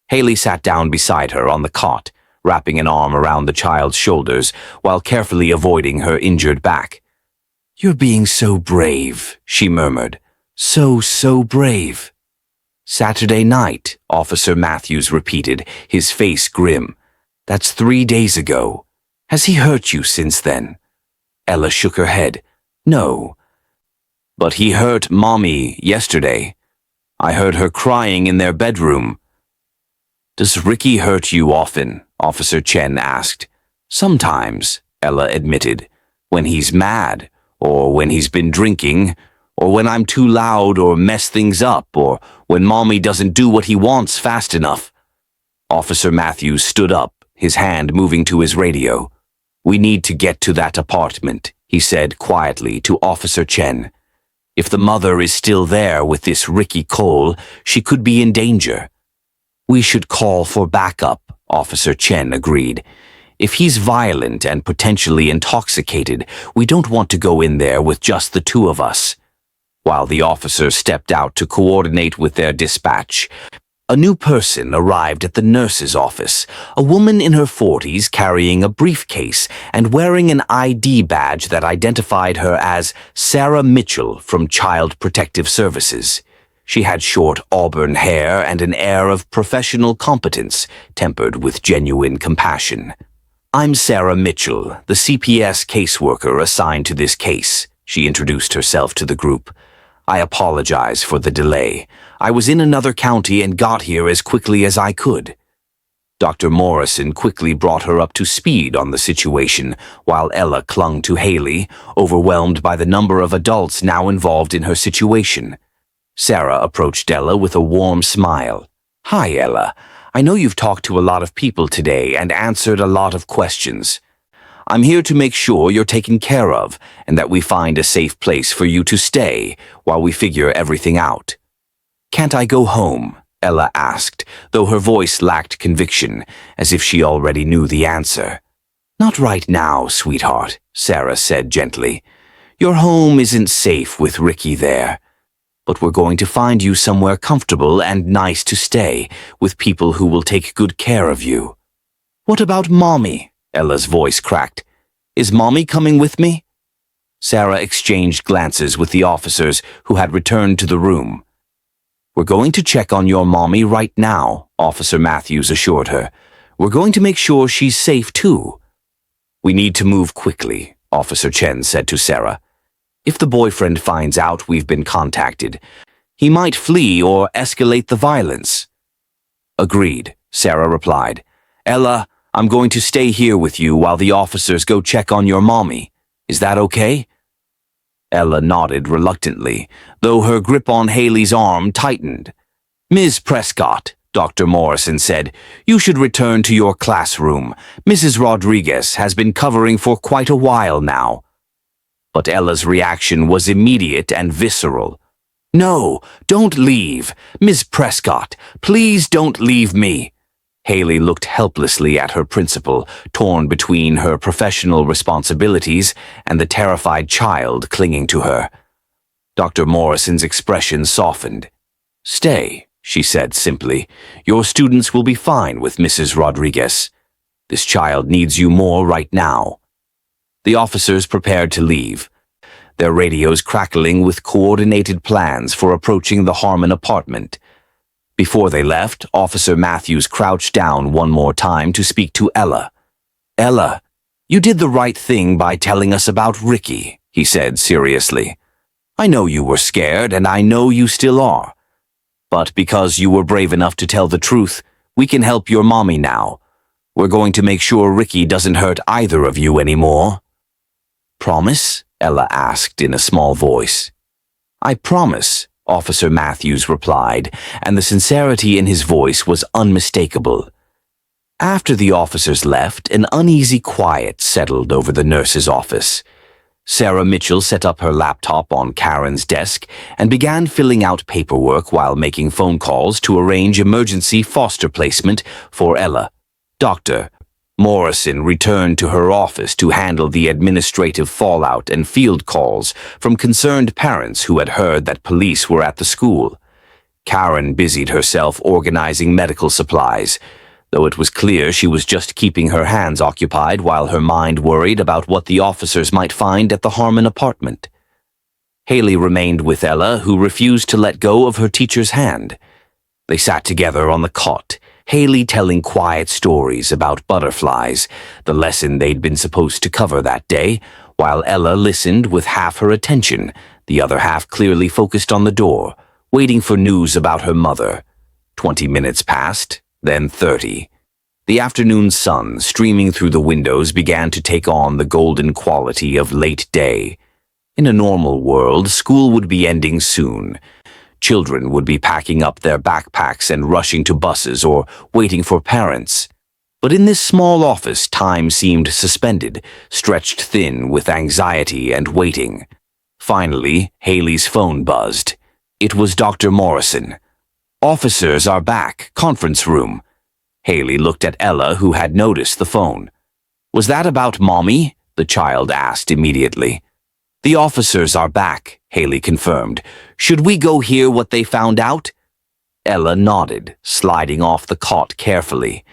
Haley sat down beside her on the cot, wrapping an arm around the child's shoulders while carefully avoiding her injured back. "You're being so brave," she murmured. So brave." "Saturday night," Officer Matthews repeated, his face grim. "That's 3 days ago. Has he hurt you since then?" Ella shook her head. "No. But he hurt Mommy yesterday. I heard her crying in their bedroom." "Does Ricky hurt you often?" Officer Chen asked. "Sometimes," Ella admitted. "When he's mad, or when he's been drinking, or when I'm too loud or mess things up, or when Mommy doesn't do what he wants fast enough." Officer Matthews stood up, his hand moving to his radio. "We need to get to that apartment," he said quietly to Officer Chen. "If the mother is still there with this Ricky Cole, she could be in danger." "We should call for backup," Officer Chen agreed. If he's violent and potentially intoxicated, we don't want to go in there with just the two of us." While the officers stepped out to coordinate with their dispatch, a new person arrived at the nurse's office, a woman in her 40s carrying a briefcase and wearing an ID badge that identified her as Sarah Mitchell from Child Protective Services. She had short auburn hair and an air of professional competence, tempered with genuine compassion. "I'm Sarah Mitchell, the CPS caseworker assigned to this case," she introduced herself to the group. "I apologize for the delay. I was in another county and got here as quickly as I could." Dr. Morrison quickly brought her up to speed on the situation, while Ella clung to Haley, overwhelmed by the number of adults now involved in her situation. Sarah approached Ella with a warm smile. "Hi, Ella. I know you've talked to a lot of people today and answered a lot of questions. I'm here to make sure you're taken care of and that we find a safe place for you to stay while we figure everything out." "Can't I go home?" Ella asked, though her voice lacked conviction, as if she already knew the answer. "Not right now, sweetheart," Sarah said gently. "Your home isn't safe with Ricky there. But we're going to find you somewhere comfortable and nice to stay, with people who will take good care of you." "What about Mommy?" Ella's voice cracked. "Is Mommy coming with me?" Sarah exchanged glances with the officers who had returned to the room. "We're going to check on your Mommy right now," Officer Matthews assured her. "We're going to make sure she's safe too." "We need to move quickly," Officer Chen said to Sarah. "If the boyfriend finds out we've been contacted, he might flee or escalate the violence." "Agreed," Sarah replied. "Ella, I'm going to stay here with you while the officers go check on your Mommy. Is that okay?" Ella nodded reluctantly, though her grip on Haley's arm tightened. "Ms. Prescott," Dr. Morrison said, "you should return to your classroom. Mrs. Rodriguez has been covering for quite a while now." But Ella's reaction was immediate and visceral. "No, don't leave. Ms. Prescott, please don't leave me." Haley looked helplessly at her principal, torn between her professional responsibilities and the terrified child clinging to her. Dr. Morrison's expression softened. "Stay," she said simply. "Your students will be fine with Mrs. Rodriguez. This child needs you more right now." The officers prepared to leave, their radios crackling with coordinated plans for approaching the Harmon apartment. Before they left, Officer Matthews crouched down one more time to speak to Ella. "Ella, you did the right thing by telling us about Ricky," he said seriously. "I know you were scared, and I know you still are. But because you were brave enough to tell the truth, we can help your Mommy now. We're going to make sure Ricky doesn't hurt either of you anymore." "Promise?" Ella asked in a small voice. "I promise," Officer Matthews replied, and the sincerity in his voice was unmistakable. After the officers left, an uneasy quiet settled over the nurse's office. Sarah Mitchell set up her laptop on Karen's desk and began filling out paperwork while making phone calls to arrange emergency foster placement for Ella. Dr. Morrison returned to her office to handle the administrative fallout and field calls from concerned parents who had heard that police were at the school. Karen busied herself organizing medical supplies, though it was clear she was just keeping her hands occupied while her mind worried about what the officers might find at the Harmon apartment. Haley remained with Ella, who refused to let go of her teacher's hand. They sat together on the cot, Haley telling quiet stories about butterflies, the lesson they'd been supposed to cover that day, while Ella listened with half her attention, the other half clearly focused on the door, waiting for news about her mother. 20 minutes passed, then 30. The afternoon sun streaming through the windows began to take on the golden quality of late day. In a normal world, school would be ending soon. Children would be packing up their backpacks and rushing to buses or waiting for parents. But in this small office, time seemed suspended, stretched thin with anxiety and waiting. Finally, Haley's phone buzzed. It was Dr. Morrison. "Officers are back, conference room." Haley looked at Ella, who had noticed the phone. "Was that about Mommy?" the child asked immediately. "The officers are back," Haley confirmed. "Should we go hear what they found out?" Ella nodded, sliding off the cot carefully.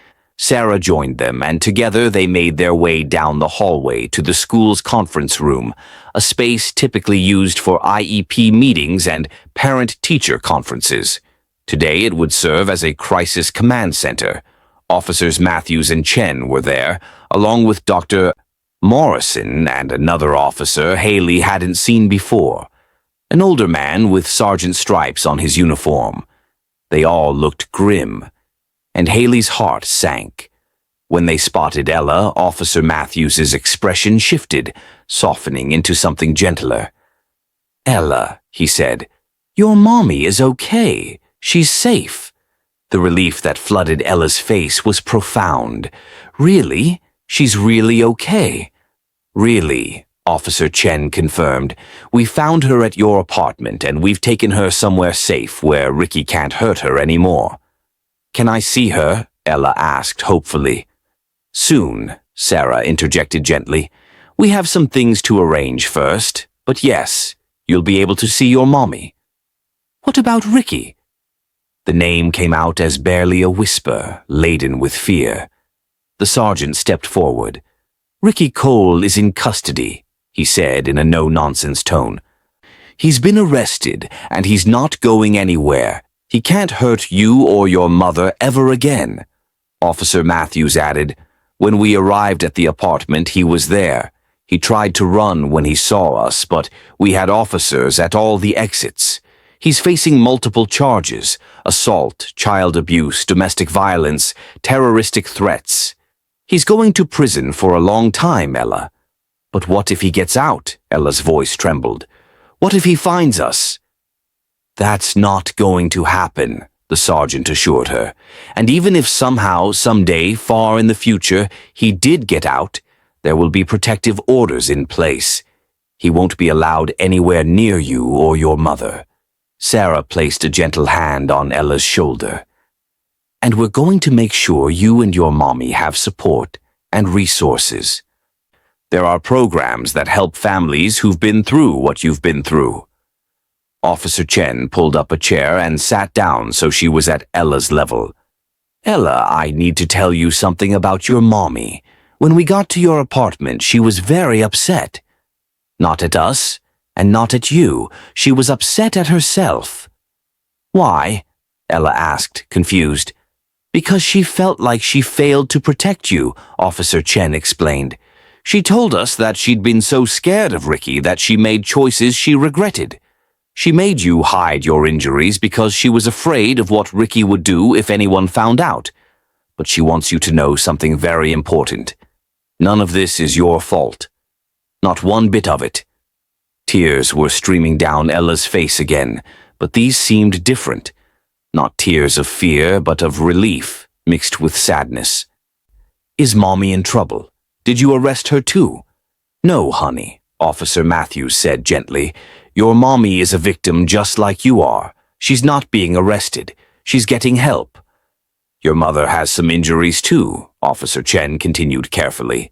Sarah joined them, and together they made their way down the hallway to the school's conference room, a space typically used for IEP meetings and parent-teacher conferences. Today it would serve as a crisis command center. Officers Matthews and Chen were there, along with Dr. Morrison and another officer Haley hadn't seen before, an older man with sergeant stripes on his uniform. They all looked grim, and Haley's heart sank. When they spotted Ella, Officer Matthews's expression shifted, softening into something gentler. "Ella," he said, "your mommy is okay. She's safe." The relief that flooded Ella's face was profound. "Really? She's really okay?" "Really," Officer Chen confirmed. "We found her at your apartment, and we've taken her somewhere safe where Ricky can't hurt her anymore." "Can I see her?" Ella asked hopefully. "Soon," Sarah interjected gently. "We have some things to arrange first, but yes, you'll be able to see your mommy." "What about Ricky?" The name came out as barely a whisper, laden with fear. The sergeant stepped forward. "Ricky Cole is in custody," he said in a no-nonsense tone. "He's been arrested, and he's not going anywhere. He can't hurt you or your mother ever again." Officer Matthews added, "When we arrived at the apartment, he was there. He tried to run when he saw us, but we had officers at all the exits. He's facing multiple charges: assault, child abuse, domestic violence, terroristic threats. He's going to prison for a long time, Ella." "But what if he gets out?" Ella's voice trembled. "What if he finds us?" "That's not going to happen," the sergeant assured her. "And even if somehow, someday, far in the future, he did get out, there will be protective orders in place. He won't be allowed anywhere near you or your mother." Sarah placed a gentle hand on Ella's shoulder. "And we're going to make sure you and your mommy have support and resources. There are programs that help families who've been through what you've been through." Officer Chen pulled up a chair and sat down so she was at Ella's level. "Ella, I need to tell you something about your mommy. When we got to your apartment, she was very upset. Not at us, and not at you. She was upset at herself." "Why?" Ella asked, confused. "Because she felt like she failed to protect you," Officer Chen explained. "She told us that she'd been so scared of Ricky that she made choices she regretted. She made you hide your injuries because she was afraid of what Ricky would do if anyone found out. But she wants you to know something very important. None of this is your fault. Not one bit of it." Tears were streaming down Ella's face again, but these seemed different. Not tears of fear, but of relief, mixed with sadness. "Is Mommy in trouble? Did you arrest her too?" "No, honey," Officer Matthews said gently. "Your mommy is a victim just like you are. She's not being arrested. She's getting help." "Your mother has some injuries too," Officer Chen continued carefully.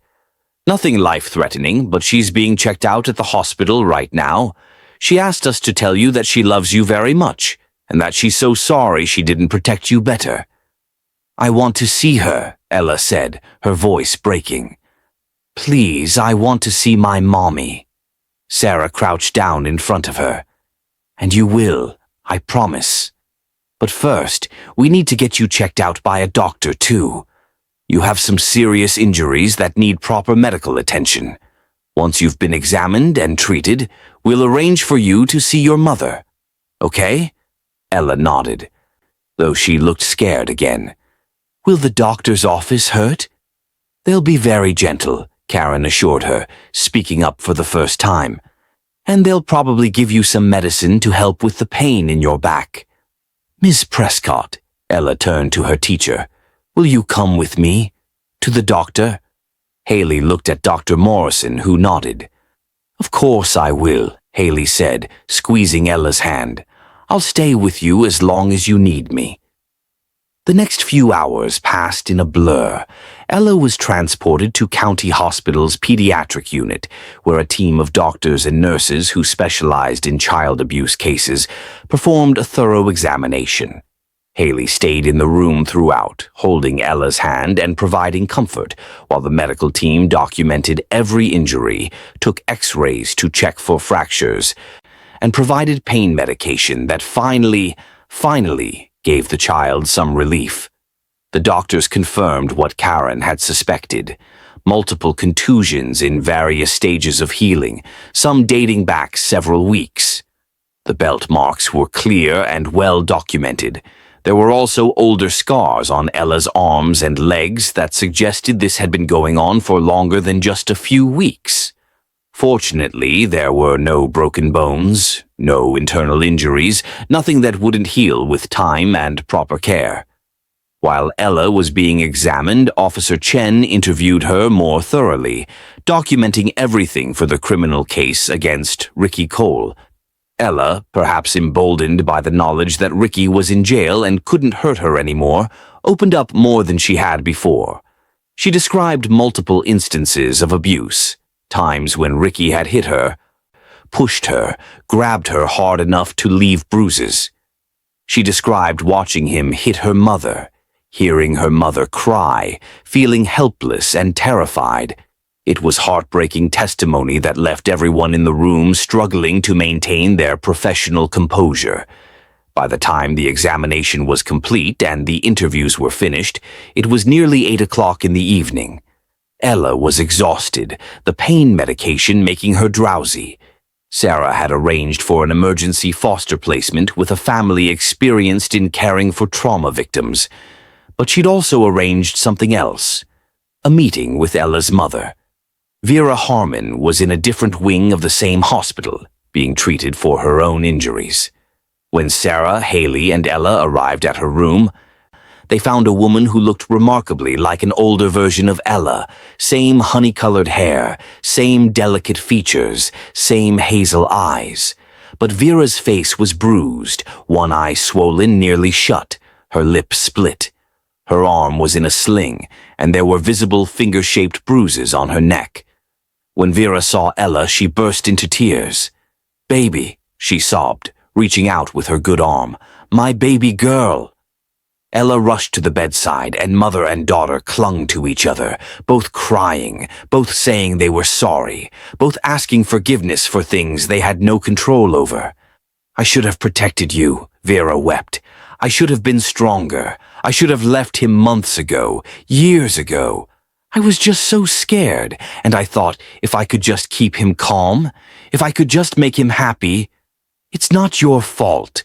"Nothing life-threatening, but she's being checked out at the hospital right now. She asked us to tell you that she loves you very much, and that she's so sorry she didn't protect you better." "I want to see her," Ella said, her voice breaking. "Please, I want to see my mommy." Sarah crouched down in front of her. "And you will, I promise. But first, we need to get you checked out by a doctor too. You have some serious injuries that need proper medical attention. Once you've been examined and treated, we'll arrange for you to see your mother. Okay?" Ella nodded, though she looked scared again. "Will the doctor's office hurt?" "They'll be very gentle," Karen assured her, speaking up for the first time. "And they'll probably give you some medicine to help with the pain in your back." "Miss Prescott," Ella turned to her teacher, "will you come with me? To the doctor?" Haley looked at Dr. Morrison, who nodded. "Of course I will," Haley said, squeezing Ella's hand. "I'll stay with you as long as you need me." The next few hours passed in a blur. Ella was transported to County Hospital's pediatric unit, where a team of doctors and nurses who specialized in child abuse cases performed a thorough examination. Haley stayed in the room throughout, holding Ella's hand and providing comfort, while the medical team documented every injury, took X-rays to check for fractures, and provided pain medication that finally gave the child some relief. The doctors confirmed what Karen had suspected: multiple contusions in various stages of healing, some dating back several weeks. The belt marks were clear and well documented. There were also older scars on Ella's arms and legs that suggested this had been going on for longer than just a few weeks. Fortunately, there were no broken bones, no internal injuries, nothing that wouldn't heal with time and proper care. While Ella was being examined, Officer Chen interviewed her more thoroughly, documenting everything for the criminal case against Ricky Cole. Ella, perhaps emboldened by the knowledge that Ricky was in jail and couldn't hurt her anymore, opened up more than she had before. She described multiple instances of abuse, times when Ricky had hit her, pushed her, grabbed her hard enough to leave bruises. She described watching him hit her mother, hearing her mother cry, feeling helpless and terrified. It was heartbreaking testimony that left everyone in the room struggling to maintain their professional composure. By the time the examination was complete and the interviews were finished, it was nearly 8 o'clock in the evening. Ella was exhausted, the pain medication making her drowsy. Sarah had arranged for an emergency foster placement with a family experienced in caring for trauma victims. But she'd also arranged something else: a meeting with Ella's mother. Vera Harmon was in a different wing of the same hospital, being treated for her own injuries. When Sarah, Haley, and Ella arrived at her room, they found a woman who looked remarkably like an older version of Ella, same honey-colored hair, same delicate features, same hazel eyes. But Vera's face was bruised, one eye swollen nearly shut, her lip split. Her arm was in a sling, and there were visible finger-shaped bruises on her neck. When Vera saw Ella, she burst into tears. "Baby," she sobbed, reaching out with her good arm. "My baby girl." Ella rushed to the bedside, and mother and daughter clung to each other, both crying, both saying they were sorry, both asking forgiveness for things they had no control over. "I should have protected you," Vera wept. "I should have been stronger. I should have left him months ago, years ago. I was just so scared, and I thought if I could just keep him calm, if I could just make him happy." "It's not your fault,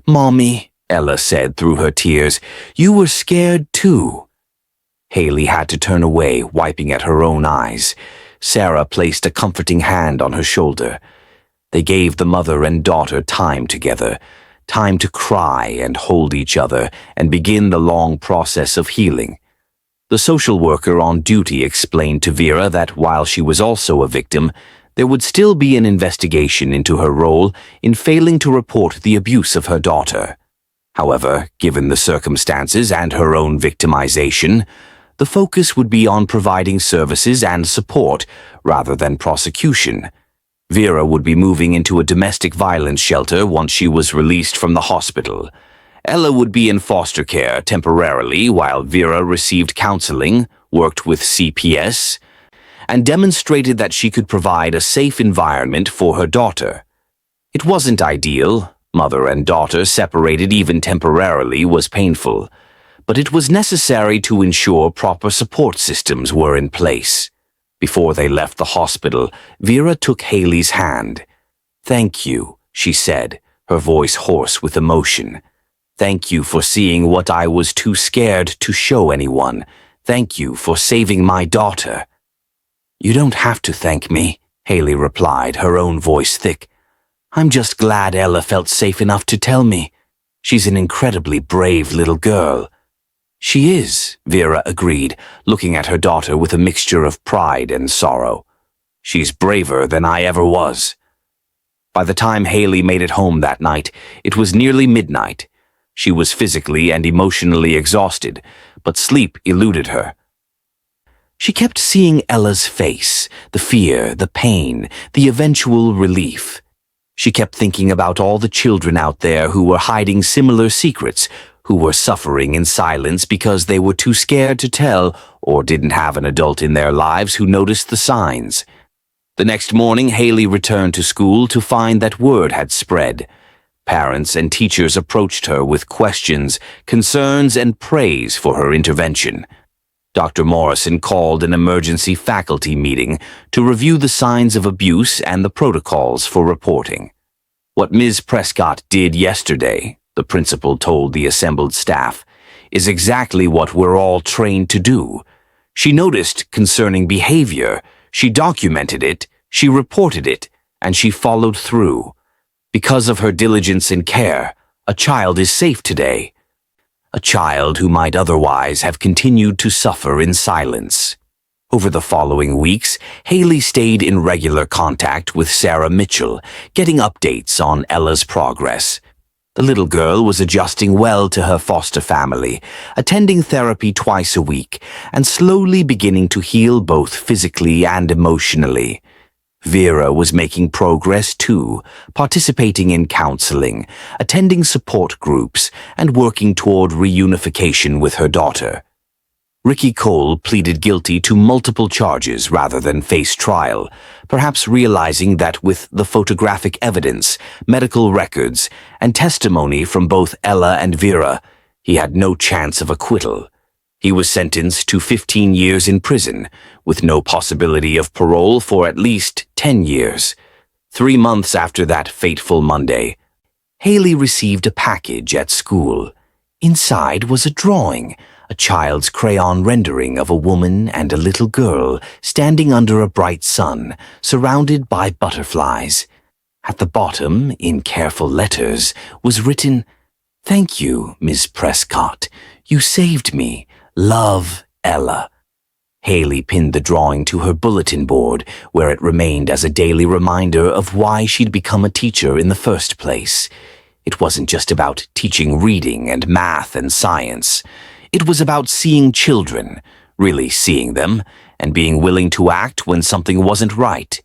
Mommy," Ella said through her tears. "You were scared too." Haley had to turn away, wiping at her own eyes. Sarah placed a comforting hand on her shoulder. They gave the mother and daughter time together, time to cry and hold each other and begin the long process of healing. The social worker on duty explained to Vera that while she was also a victim, there would still be an investigation into her role in failing to report the abuse of her daughter. However, given the circumstances and her own victimization, the focus would be on providing services and support rather than prosecution. Vera would be moving into a domestic violence shelter once she was released from the hospital. Ella would be in foster care temporarily while Vera received counseling, worked with CPS, and demonstrated that she could provide a safe environment for her daughter. It wasn't ideal. Mother and daughter separated even temporarily was painful, but it was necessary to ensure proper support systems were in place. Before they left the hospital, Vera took Haley's hand. "Thank you," she said, her voice hoarse with emotion. "Thank you for seeing what I was too scared to show anyone. Thank you for saving my daughter." "You don't have to thank me," Haley replied, her own voice thick. "I'm just glad Ella felt safe enough to tell me. She's an incredibly brave little girl." "She is," Vera agreed, looking at her daughter with a mixture of pride and sorrow. "She's braver than I ever was." By the time Haley made it home that night, it was nearly midnight. She was physically and emotionally exhausted, but sleep eluded her. She kept seeing Ella's face, the fear, the pain, the eventual relief. She kept thinking about all the children out there who were hiding similar secrets, who were suffering in silence because they were too scared to tell or didn't have an adult in their lives who noticed the signs. The next morning, Haley returned to school to find that word had spread. Parents and teachers approached her with questions, concerns, and praise for her intervention. Dr. Morrison called an emergency faculty meeting to review the signs of abuse and the protocols for reporting. What Ms. Prescott did yesterday, the principal told the assembled staff, is exactly what we're all trained to do. She noticed concerning behavior, she documented it, she reported it, and she followed through. Because of her diligence and care, a child is safe today. A child who might otherwise have continued to suffer in silence. Over the following weeks, Haley stayed in regular contact with Sarah Mitchell, getting updates on Ella's progress. The little girl was adjusting well to her foster family, attending therapy twice a week, and slowly beginning to heal both physically and emotionally. Vera was making progress too, participating in counseling, attending support groups, and working toward reunification with her daughter. Ricky Cole pleaded guilty to multiple charges rather than face trial, perhaps realizing that with the photographic evidence, medical records, and testimony from both Ella and Vera, he had no chance of acquittal. He was sentenced to 15 years in prison, with no possibility of parole for at least 10 years. 3 months after that fateful Monday, Haley received a package at school. Inside was a drawing, a child's crayon rendering of a woman and a little girl standing under a bright sun, surrounded by butterflies. At the bottom, in careful letters, was written, "Thank you, Miss Prescott. You saved me. Love, Ella." Haley pinned the drawing to her bulletin board, where it remained as a daily reminder of why she'd become a teacher in the first place. It wasn't just about teaching reading and math and science. It was about seeing children, really seeing them, and being willing to act when something wasn't right.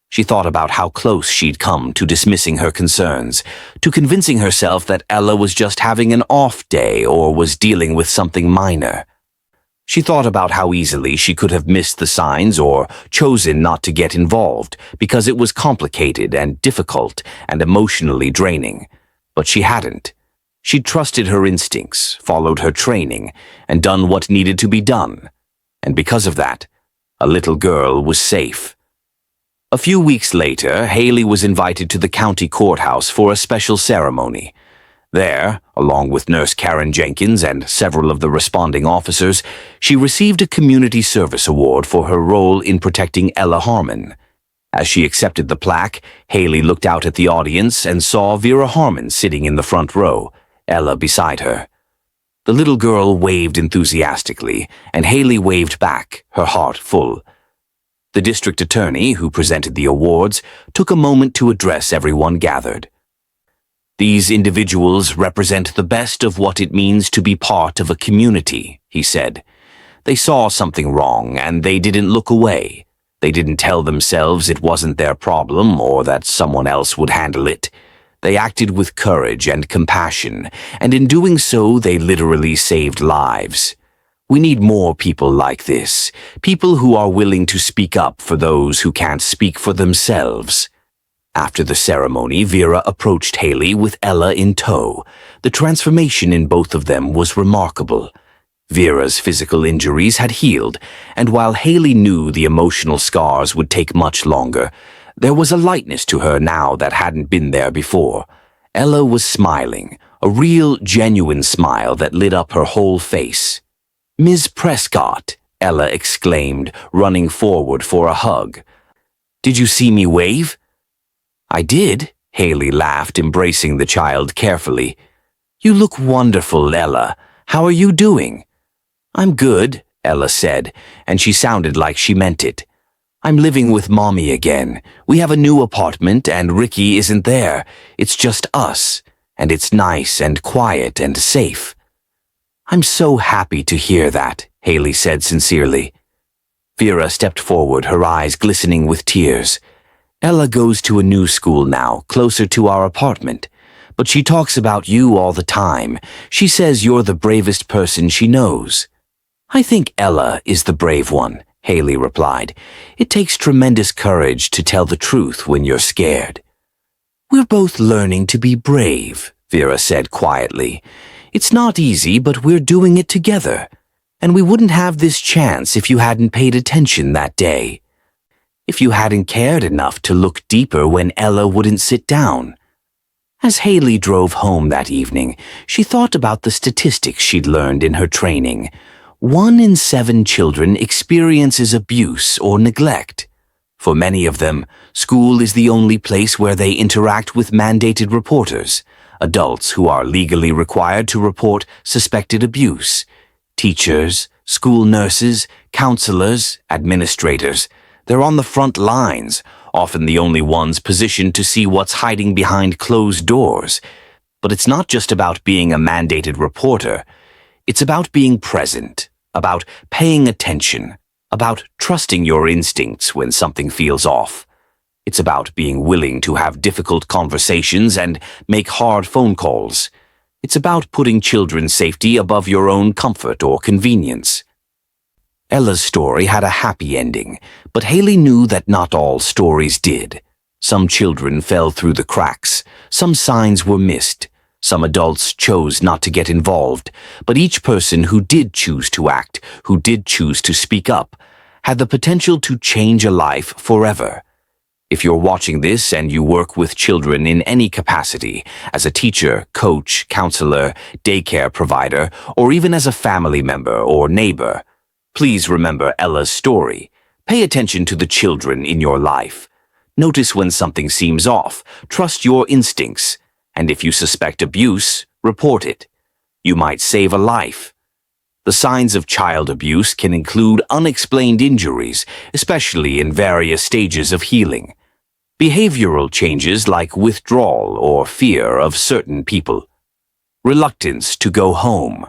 She thought about how close she'd come to dismissing her concerns, to convincing herself that Ella was just having an off day or was dealing with something minor. She thought about how easily she could have missed the signs or chosen not to get involved because it was complicated and difficult and emotionally draining. But she hadn't. She'd trusted her instincts, followed her training, and done what needed to be done. And because of that, a little girl was safe. A few weeks later, Haley was invited to the county courthouse for a special ceremony. There, along with Nurse Karen Jenkins and several of the responding officers, she received a Community Service Award for her role in protecting Ella Harmon. As she accepted the plaque, Haley looked out at the audience and saw Vera Harmon sitting in the front row, Ella beside her. The little girl waved enthusiastically, and Haley waved back, her heart full. The district attorney, who presented the awards, took a moment to address everyone gathered. "These individuals represent the best of what it means to be part of a community," he said. "They saw something wrong, and they didn't look away. They didn't tell themselves it wasn't their problem or that someone else would handle it. They acted with courage and compassion, and in doing so, they literally saved lives. We need more people like this, people who are willing to speak up for those who can't speak for themselves." After the ceremony, Vera approached Haley with Ella in tow. The transformation in both of them was remarkable. Vera's physical injuries had healed, and while Haley knew the emotional scars would take much longer, there was a lightness to her now that hadn't been there before. Ella was smiling, a real, genuine smile that lit up her whole face. "Ms. Prescott," Ella exclaimed, running forward for a hug. "Did you see me wave?" "I did," Haley laughed, embracing the child carefully. "You look wonderful, Ella. How are you doing?" "I'm good," Ella said, and she sounded like she meant it. "I'm living with Mommy again. We have a new apartment, and Ricky isn't there. It's just us, and it's nice and quiet and safe." "I'm so happy to hear that," Haley said sincerely. Vera stepped forward, her eyes glistening with tears. Ella goes to a new school now, closer to our apartment. But she talks about you all the time. She says you're the bravest person she knows. I think Ella is the brave one, Haley replied. It takes tremendous courage to tell the truth when you're scared. We're both learning to be brave, Vera said quietly. It's not easy, but we're doing it together. And we wouldn't have this chance if you hadn't paid attention that day. If you hadn't cared enough to look deeper when Ella wouldn't sit down. As Haley drove home that evening, she thought about the statistics she'd learned in her training. 1 in 7 children experiences abuse or neglect. For many of them, school is the only place where they interact with mandated reporters, adults who are legally required to report suspected abuse. Teachers, school nurses, counselors, administrators. They're on the front lines, often the only ones positioned to see what's hiding behind closed doors. But it's not just about being a mandated reporter. It's about being present, about paying attention, about trusting your instincts when something feels off. It's about being willing to have difficult conversations and make hard phone calls. It's about putting children's safety above your own comfort or convenience. Ella's story had a happy ending, but Haley knew that not all stories did. Some children fell through the cracks, some signs were missed, some adults chose not to get involved, but each person who did choose to act, who did choose to speak up, had the potential to change a life forever. If you're watching this and you work with children in any capacity, as a teacher, coach, counselor, daycare provider, or even as a family member or neighbor, please remember Ella's story. Pay attention to the children in your life. Notice when something seems off. Trust your instincts. And if you suspect abuse, report it. You might save a life. The signs of child abuse can include unexplained injuries, especially in various stages of healing. Behavioral changes like withdrawal or fear of certain people. Reluctance to go home.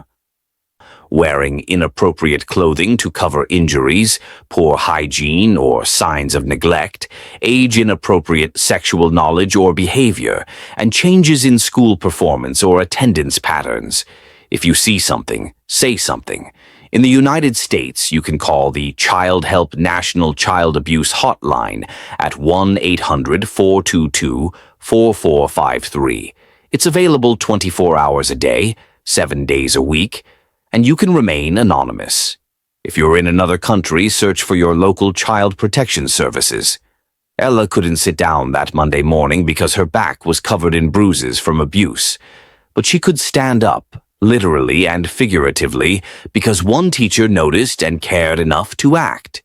Wearing inappropriate clothing to cover injuries, poor hygiene or signs of neglect, age-inappropriate sexual knowledge or behavior, and changes in school performance or attendance patterns. If you see something, say something. In the United States, you can call the Child Help National Child Abuse Hotline at 1-800-422-4453. It's available 24 hours a day, 7 days a week, and you can remain anonymous. If you're in another country, search for your local child protection services. Ella couldn't sit down that Monday morning because her back was covered in bruises from abuse, but she could stand up, literally and figuratively, because one teacher noticed and cared enough to act.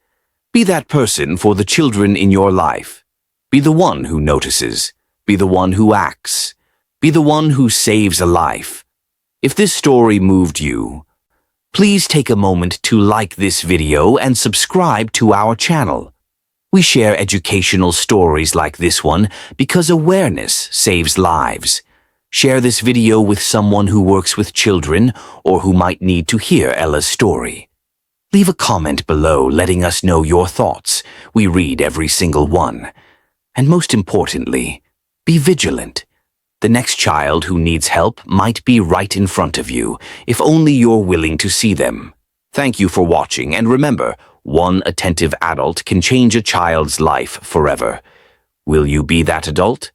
Be that person for the children in your life. Be the one who notices. Be the one who acts. Be the one who saves a life. If this story moved you, please take a moment to like this video and subscribe to our channel. We share educational stories like this one because awareness saves lives. Share this video with someone who works with children or who might need to hear Ella's story. Leave a comment below letting us know your thoughts. We read every single one. And most importantly, be vigilant. The next child who needs help might be right in front of you, if only you're willing to see them. Thank you for watching, and remember, one attentive adult can change a child's life forever. Will you be that adult?